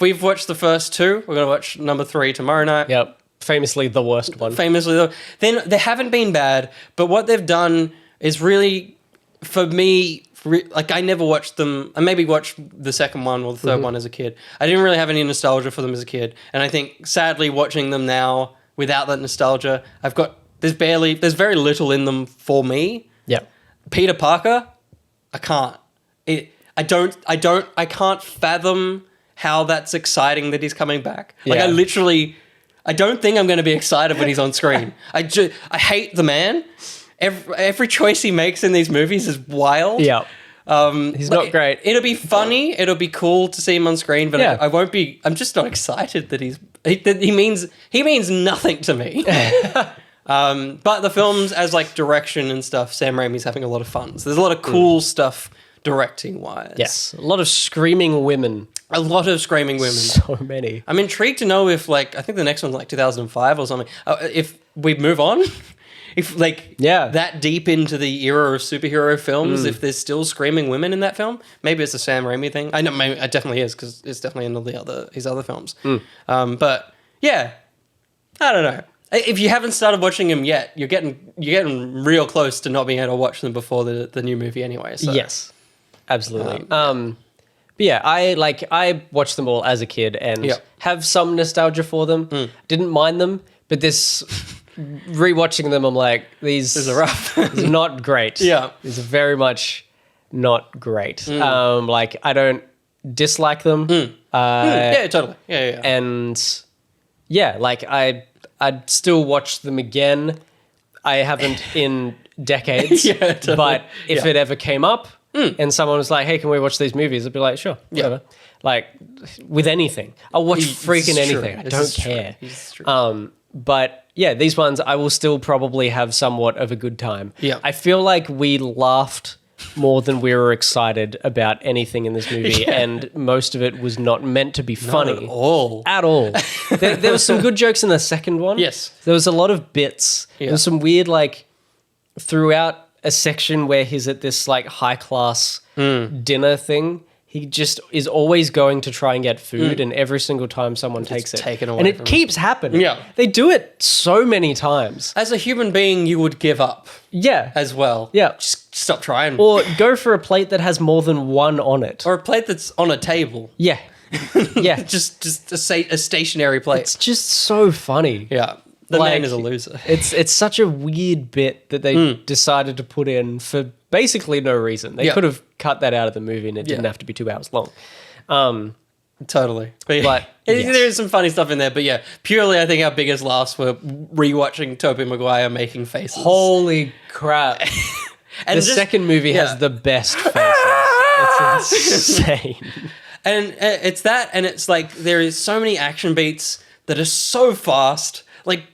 we've watched the first two. We're going to watch number 3 tomorrow night. Yep. Famously the worst one. Then they haven't been bad, but what they've done is really, for me, like I never watched them. I maybe watched the second one or the third one as a kid. I didn't really have any nostalgia for them as a kid. And I think, sadly, watching them now without that nostalgia, there's very little in them for me. Yeah. Peter Parker, I can't. I can't fathom how that's exciting that he's coming back. Like I don't think I'm going to be excited when he's on screen. I hate the man. Every choice he makes in these movies is wild. Yeah. He's not great. It'll be funny. It'll be cool to see him on screen, but I won't be. I'm just not excited that he means nothing to me. But the films, as like direction and stuff, Sam Raimi's having a lot of fun. So there's a lot of cool stuff directing wise. Yes, a lot of screaming women. So many. I'm intrigued to know if I think the next one's like 2005 or something. If we move on. If that deep into the era of superhero films, if there's still screaming women in that film, maybe it's a Sam Raimi thing. I know, maybe it definitely is because it's definitely in his other films. But yeah, I don't know. If you haven't started watching them yet, you're getting real close to not being able to watch them before the new movie anyway. So. Yes, absolutely. But yeah, I watched them all as a kid and have some nostalgia for them. Didn't mind them, but this. rewatching them, I'm like, these are rough. These are not great. Yeah. These are very much not great. Like, I don't dislike them. Yeah, totally. Yeah. And yeah, like I'd still watch them again. I haven't in decades. Yeah, totally. But if it ever came up and someone was like, hey, can we watch these movies? I'd be like, sure, whatever. Like, with anything. I'll watch freaking anything. I don't care. But yeah, these ones I will still probably have somewhat of a good time. Yeah. I feel like we laughed more than we were excited about anything in this movie, and most of it was not meant to be funny. Not at all. At all. There was some good jokes in the second one. Yes. There was a lot of bits. Yeah. There was some weird, like, throughout a section where he's at this, like, high-class dinner thing. He just is always going to try and get food, and every single time someone takes it. Taken away and it from keeps happening. Yeah. They do it so many times. As a human being, you would give up Yeah. as well. Yeah. Just stop trying. Or go for a plate that has more than one on it. Or a plate that's on a table. Yeah. Yeah. just a stationary plate. It's just so funny. Yeah. The Like, man is a loser. It's such a weird bit that they decided to put in for basically no reason. They could have cut that out of the movie and it didn't have to be 2 hours long. Totally. But yes. there's some funny stuff in there. But yeah, purely I think our biggest laughs were rewatching Tobey Maguire making faces. Holy crap. And the second movie has the best faces. It's insane. And it's that, and it's like there is so many action beats that are so fast, like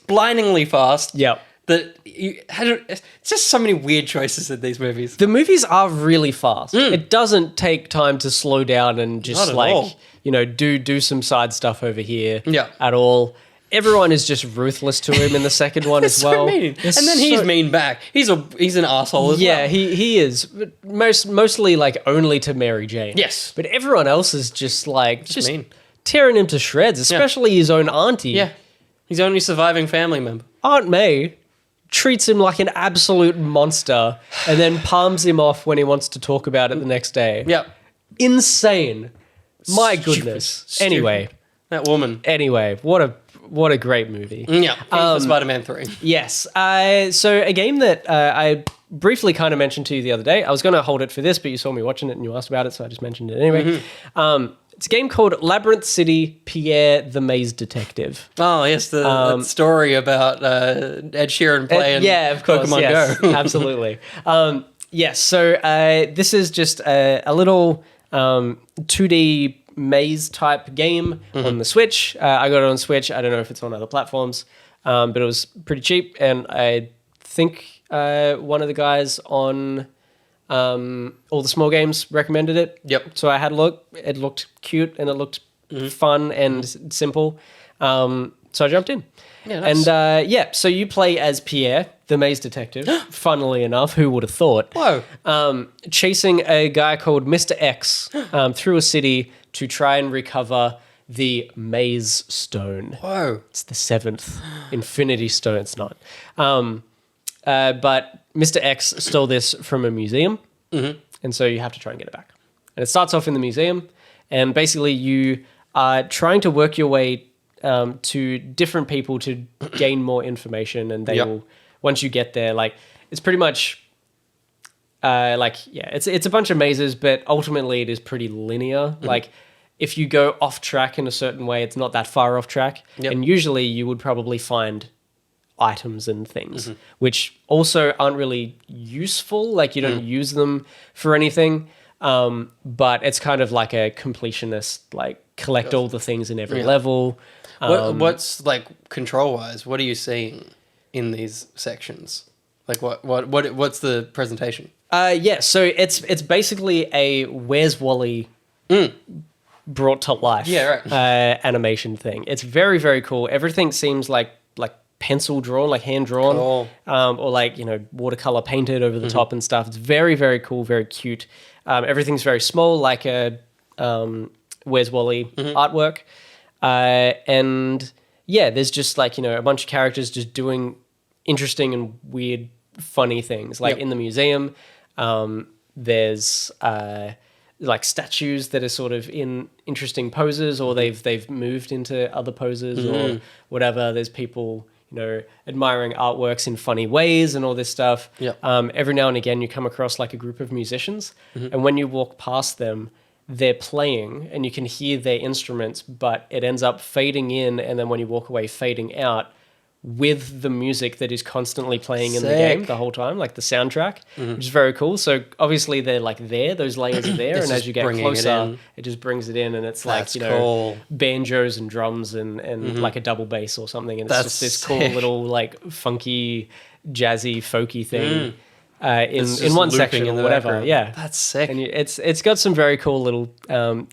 blindingly fast. Yep. That it's just so many weird choices in these movies. The movies are really fast. It doesn't take time to slow down and just Not at all. do some side stuff over here Yeah. at all. Everyone is just ruthless to him in the second one as well. So mean. And then he's mean back. He's an asshole as well. Yeah, he is. But mostly like only to Mary Jane. Yes. But everyone else is just mean. tearing him to shreds, especially his own auntie. Yeah. He's only surviving family member. Aunt May treats him like an absolute monster and then palms him off when he wants to talk about it the next day. Yeah. Insane. My Stupid. goodness. Stupid. Anyway, That woman. what a great movie. Yeah. For Spider-Man 3. Yes. So a game that I briefly kind of mentioned to you the other day. I was going to hold it for this, but you saw me watching it and you asked about it, so I just mentioned it anyway. It's a game called Labyrinth City: Pierre the Maze Detective. Oh, yes, the story about Ed Sheeran playing of course, Pokemon yes, Go. Absolutely. Yes, so this is just a little 2D maze type game on the Switch. I got it on Switch. I don't know if it's on other platforms, but it was pretty cheap, and I think one of the guys on All the Small Games recommended it. Yep. So I had a look. It looked cute and it looked fun and simple. So I jumped in. Yeah, nice. And so you play as Pierre, the maze detective. Funnily enough, who would have thought? Whoa. Chasing a guy called Mr. X through a city to try and recover the Maze Stone. Whoa. It's the 7th Infinity Stone. It's not. But Mr. X stole this from a museum, and so you have to try and get it back. And it starts off in the museum, and basically you are trying to work your way to different people to gain more information, and they will, once you get there, like, it's pretty much it's a bunch of mazes, but ultimately it is pretty linear. Like, if you go off track in a certain way, it's not that far off track, and usually you would probably find items and things, which also aren't really useful. Like, you don't use them for anything, but it's kind of like a completionist, like, collect all the things in every level. What's, like, control-wise, what are you seeing in these sections? Like, what's the presentation? So it's basically a Where's Wally brought to life animation thing. It's very, very cool. Everything seems like pencil drawn, like hand drawn, or like, watercolor painted over the top and stuff. It's very, very cool, very cute. Everything's very small, like a Where's Wally artwork. And yeah, there's just like, a bunch of characters just doing interesting and weird, funny things. Like in the museum, there's like statues that are sort of in interesting poses, or they've moved into other poses or whatever. There's people, admiring artworks in funny ways and all this stuff. Yeah. Every now and again, you come across like a group of musicians, and when you walk past them, they're playing, and you can hear their instruments, but it ends up fading in, and then when you walk away, fading out with the music that is constantly playing in the game the whole time, like the soundtrack, which is very cool. So obviously they're like those layers are there, and as you get closer, it just brings it in, and it's like, cool. Banjos and drums and like a double bass or something, and it's just this cool little like funky, jazzy, folky thing. In one section or whatever. Background. Yeah. That's sick. And it's got some very cool little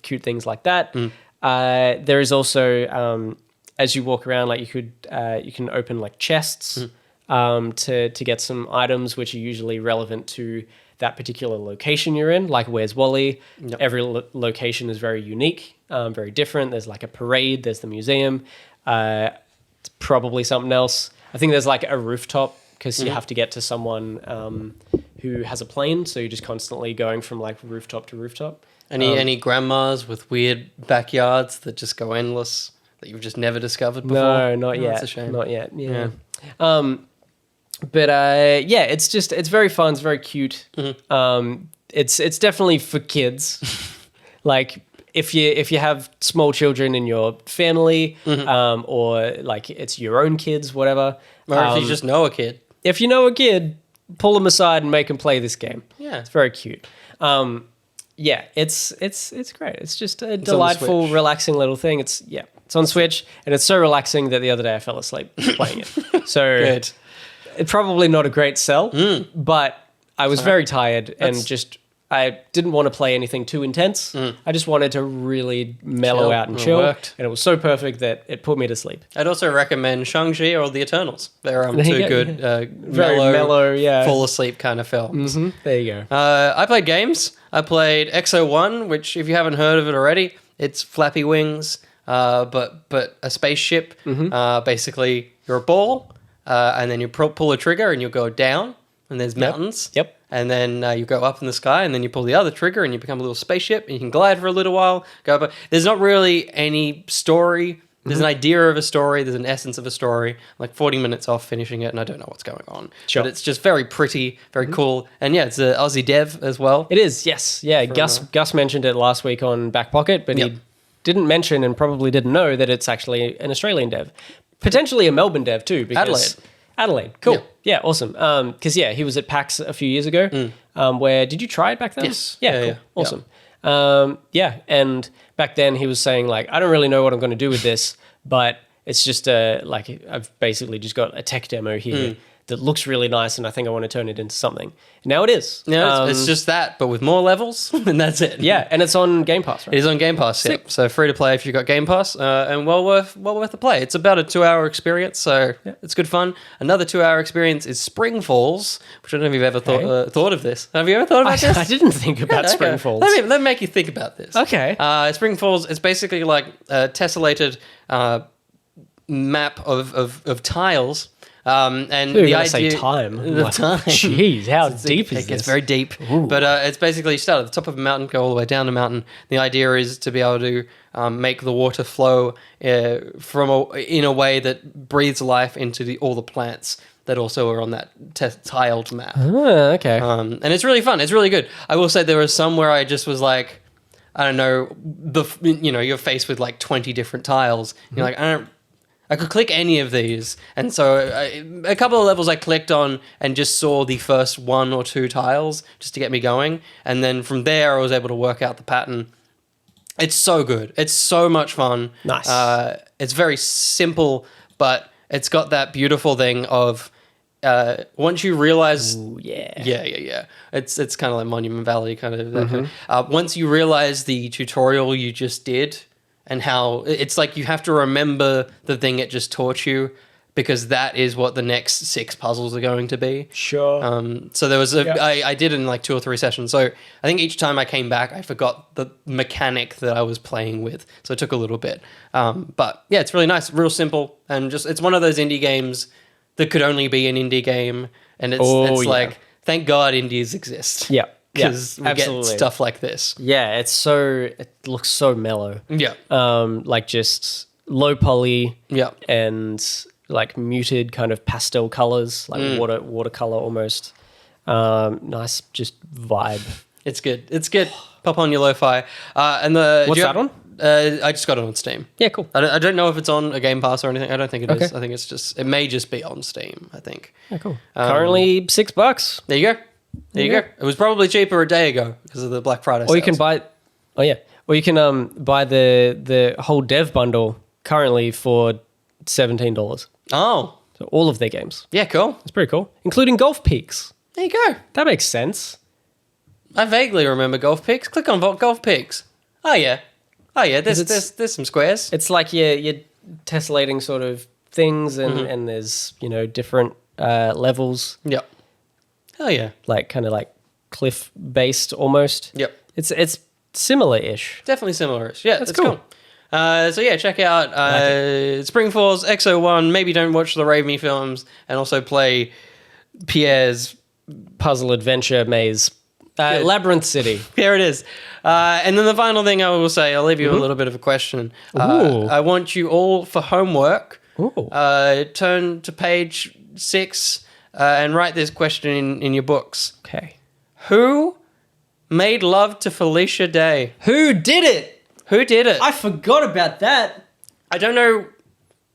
cute things like that. There is also as you walk around, like you can open like chests to get some items which are usually relevant to that particular location you're in. Like Where's Wally? Yep. Every location is very unique, very different. There's like a parade. There's the museum. Probably something else. I think there's like a rooftop because you have to get to someone who has a plane. So you're just constantly going from like rooftop to rooftop. Any grandmas with weird backyards that just go endless? That you've just never discovered before? No, not yet. That's a shame. Not yet. Yeah. But it's very fun. It's very cute. It's definitely for kids. Like if you have small children in your family, or like it's your own kids, whatever. Or if you just know a kid. If you know a kid, pull them aside and make them play this game. Yeah, it's very cute. Yeah, it's great. It's just a delightful, relaxing little thing. It's on Switch, and it's so relaxing that the other day I fell asleep playing it. So it's probably not a great sell, but I was very tired and I didn't want to play anything too intense. I just wanted to really mellow out and chill. And it was so perfect that it put me to sleep. I'd also recommend Shang-Chi or The Eternals. They're two good, very mellow, fall asleep kind of films. There you go. I played games. I played EXO 1, which if you haven't heard of it already, it's Flappy Wings, but a spaceship. Basically, you're a ball, and then you pull a trigger and you go down, and there's mountains. Yep. And then you go up in the sky, and then you pull the other trigger, and you become a little spaceship, and you can glide for a little while. Go up. There's not really any story. There's an idea of a story. There's an essence of a story. I'm like 40 minutes off finishing it, and I don't know what's going on. Sure. But it's just very pretty, very cool. And yeah, it's an Aussie dev as well. It is, yes. Yeah, Gus mentioned it last week on Back Pocket, but he didn't mention and probably didn't know that it's actually an Australian dev. Potentially a Melbourne dev too. Because Adelaide. Cool. Yeah, awesome. Because, he was at PAX a few years ago. Where did you try it back then? Yes. Yeah, cool. Awesome. And back then he was saying, like, I don't really know what I'm going to do with this, but it's just I've basically just got a tech demo here that looks really nice, and I think I want to turn it into something. Now it is. Yeah, it's just that, but with more levels, and that's it. Yeah, and it's on Game Pass, right? It is on Game Pass, yeah. So free to play if you've got Game Pass, and well worth the play. It's about a 2-hour experience, so it's good fun. Another 2-hour experience is Spring Falls, which I don't know if you've ever thought of this. Have you ever thought about this? I didn't think about Spring Falls. Let me make you think about this. Okay. Spring Falls is basically like a tessellated map of tiles. And the idea, say time. Jeez, how deep is this? It gets very deep. Ooh. But it's basically you start at the top of a mountain, go all the way down the mountain. The idea is to be able to make the water flow in a way that breathes life into all the plants that also are on that tiled map. Oh, okay. And it's really fun. It's really good. I will say there was some where I just was like, I don't know, you're faced with like 20 different tiles. You're like, I could click any of these. And so a couple of levels I clicked on and just saw the first 1 or 2 tiles just to get me going. And then from there, I was able to work out the pattern. It's so good. It's so much fun. Nice. It's very simple, but it's got that beautiful thing of once you realize... Ooh, yeah. Yeah. It's kind of like Monument Valley kind of. That kind of once you realize the tutorial you just did... And how it's like you have to remember the thing it just taught you because that is what the next 6 puzzles are going to be. Sure. So there was I did in like 2 or 3 sessions. So I think each time I came back, I forgot the mechanic that I was playing with. So it took a little bit. But yeah, it's really nice, real simple. And just it's one of those indie games that could only be an indie game. And it's like, thank God indies exist. Yeah. Because we get stuff like this. Yeah, it looks so mellow. Yeah. Like just low poly. Yeah. And like muted kind of pastel colors, like watercolor almost. Nice, just vibe. It's good. It's good. Pop on your lo-fi. What's that on? I just got it on Steam. Yeah, cool. I don't know if it's on a Game Pass or anything. I don't think it is. I think it may just be on Steam, I think. Yeah, cool. Currently $6. There you go. There you go. It was probably cheaper a day ago because of the Black Friday sales. Or you can buy, or you can buy the whole dev bundle currently for $17. Oh. So all of their games. Yeah, cool. It's pretty cool, including Golf Peaks. There you go. That makes sense. I vaguely remember Golf Peaks. Click on Golf Peaks. Oh yeah. There's some squares. It's like you're tessellating sort of things, and there's different levels. Yep. Hell yeah. Like kind of like cliff based almost. Yep. It's similar-ish. Definitely similar-ish. Yeah, that's cool. So yeah, check out Spring Falls XO1. Maybe don't watch the Rave Me films, and also play Pierre's puzzle adventure maze. Labyrinth City. Here it is. And then the final thing I will say, I'll leave you a little bit of a question. I want you all for homework. Turn to page 6 and write this question in your books. Okay. Who made love to Felicia Day? Who did it? Who did it? I forgot about that. I don't know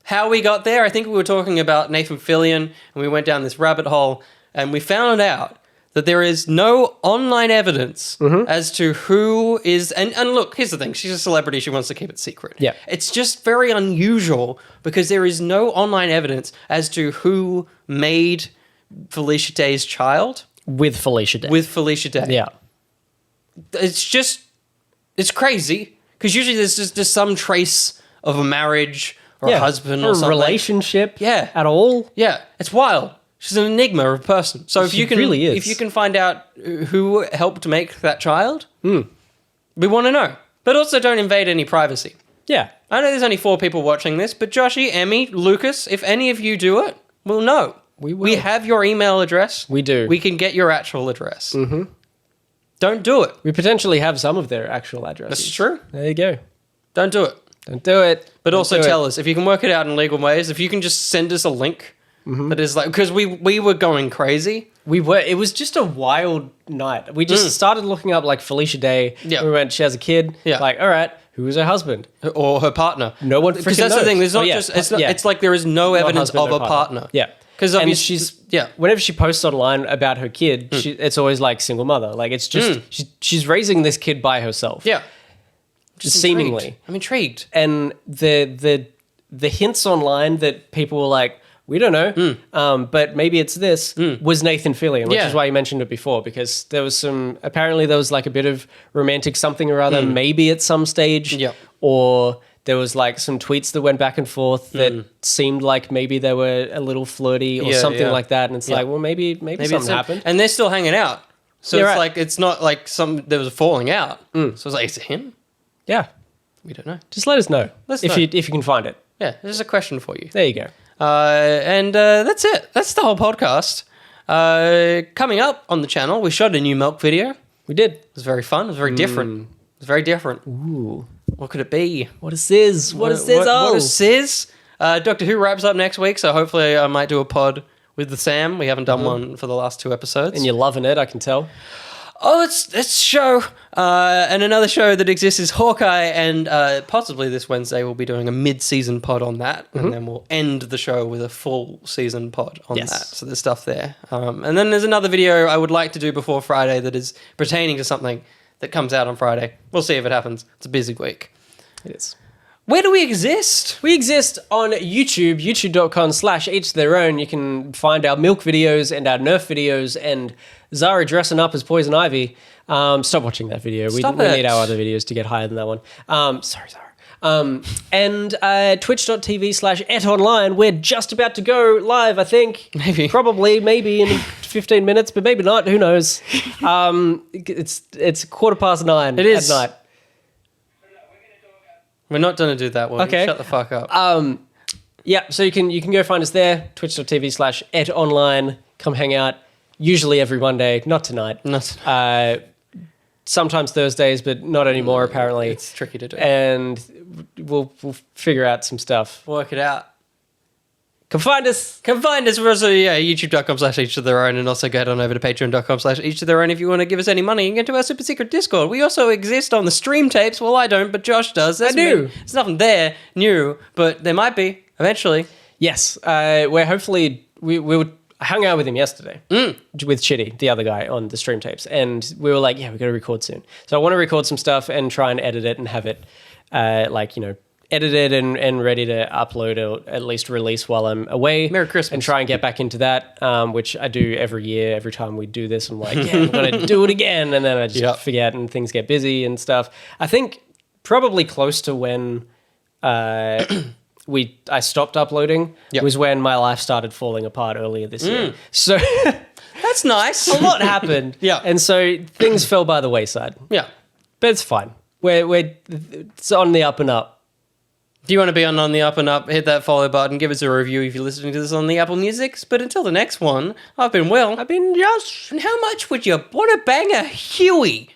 how we got there. I think we were talking about Nathan Fillion, and we went down this rabbit hole, and we found out that there is no online evidence as to who is... And look, here's the thing. She's a celebrity. She wants to keep it secret. Yeah. It's just very unusual because there is no online evidence as to who made Felicia Day's child. With Felicia Day. With Felicia Day. Yeah. It's crazy because usually there's just some trace of a marriage or a husband or something. Relationship. Yeah. At all. Yeah. It's wild. She's an enigma of a person. So if you can, really is. If you can find out who helped make that child, we want to know. But also don't invade any privacy. Yeah. I know there's only 4 people watching this, but Joshy, Emmy, Lucas, if any of you do it, we'll know. We will. We have your email address. We do. We can get your actual address. Don't do it. We potentially have some of their actual addresses. That's true. There you go. Don't do it. Don't do it. But also tell us if you can work it out in legal ways. If you can just send us a link. That is like, because we were going crazy. It was just a wild night. We just started looking up like Felicia Day. Yeah. We went, she has a kid. Yeah. Like, all right, who is her husband? Or her partner. No one freaking knows. Because that's the thing. There's not it's like there is no evidence of a partner. Yeah. Because obviously whenever she posts online about her kid, it's always like single mother. Like it's just, she's raising this kid by herself. Yeah. Just seemingly. I'm intrigued. And the hints online that people were like, we don't know, but maybe it's this, was Nathan Fillion, which is why you mentioned it before, because there was apparently there was like a bit of romantic something or other, maybe at some stage, or there was like some tweets that went back and forth that seemed like maybe they were a little flirty or something like that, and it's like, well, maybe something happened. And they're still hanging out. So it's like, it's not like there was a falling out. So it's like, is it him? Yeah. We don't know. Just let us know if you can find it. Yeah, there's a question for you. There you go. And that's it. That's the whole podcast. Coming up on the channel, we shot a new Milk video. We did. It was very fun. It was very different. It was very different. Ooh. What could it be? What is this? What is this? What is this? Doctor Who wraps up next week, so hopefully I might do a pod with the Sam. We haven't done one for the last 2 episodes. And you're loving it, I can tell. Oh, it's show. And another show that exists is Hawkeye, and possibly this Wednesday we'll be doing a mid-season pod on that, and then we'll end the show with a full season pod on that. So there's stuff there. And then there's another video I would like to do before Friday that is pertaining to something that comes out on Friday. We'll see if it happens. It's a busy week. It is. Where do we exist? We exist on YouTube, youtube.com/each their own. You can find our Milk videos and our Nerf videos and Zara dressing up as Poison Ivy. Stop watching that video. We need our other videos to get higher than that one. Sorry, Zara. And twitch.tv/ETTOnline. We're just about to go live, I think. Maybe in 15 minutes, but maybe not. Who knows? It's 9:15 it is. at night. We're not going to do that one. Okay. Shut the fuck up. Yeah, so you can go find us there, twitch.tv/ETTOnline. Come hang out. Usually every Monday, not tonight. Sometimes Thursdays, but not anymore, apparently. It's tricky to do. And we'll figure out some stuff. Work it out. Come find us. We're also, youtube.com/each to their own, and also go head on over to patreon.com/each to their own if you want to give us any money and get to our super secret Discord. We also exist on the stream tapes. Well, I don't, but Josh does. I do. There's nothing there new, but there might be eventually. Yes. We're hopefully, I hung out with him yesterday with Chitty, the other guy, on the stream tapes, and we were like, yeah, we got to record soon. So I want to record some stuff and try and edit it and have it edited and ready to upload or at least release while I'm away. Merry Christmas. And try and get back into that, which I do every year. Every time we do this, I'm like, yeah, I'm going to do it again. And then I just forget and things get busy and stuff. I think probably close to when I stopped uploading was when my life started falling apart earlier this year. So that's nice. A lot happened. And so things fell by the wayside. Yeah. But it's fine. It's on the up and up. Do you want to be on the up and up? Hit that follow button. Give us a review if you're listening to this on the Apple Music. But until the next one, I've been Will. I've been Josh. And how much would you want to bang a Huey?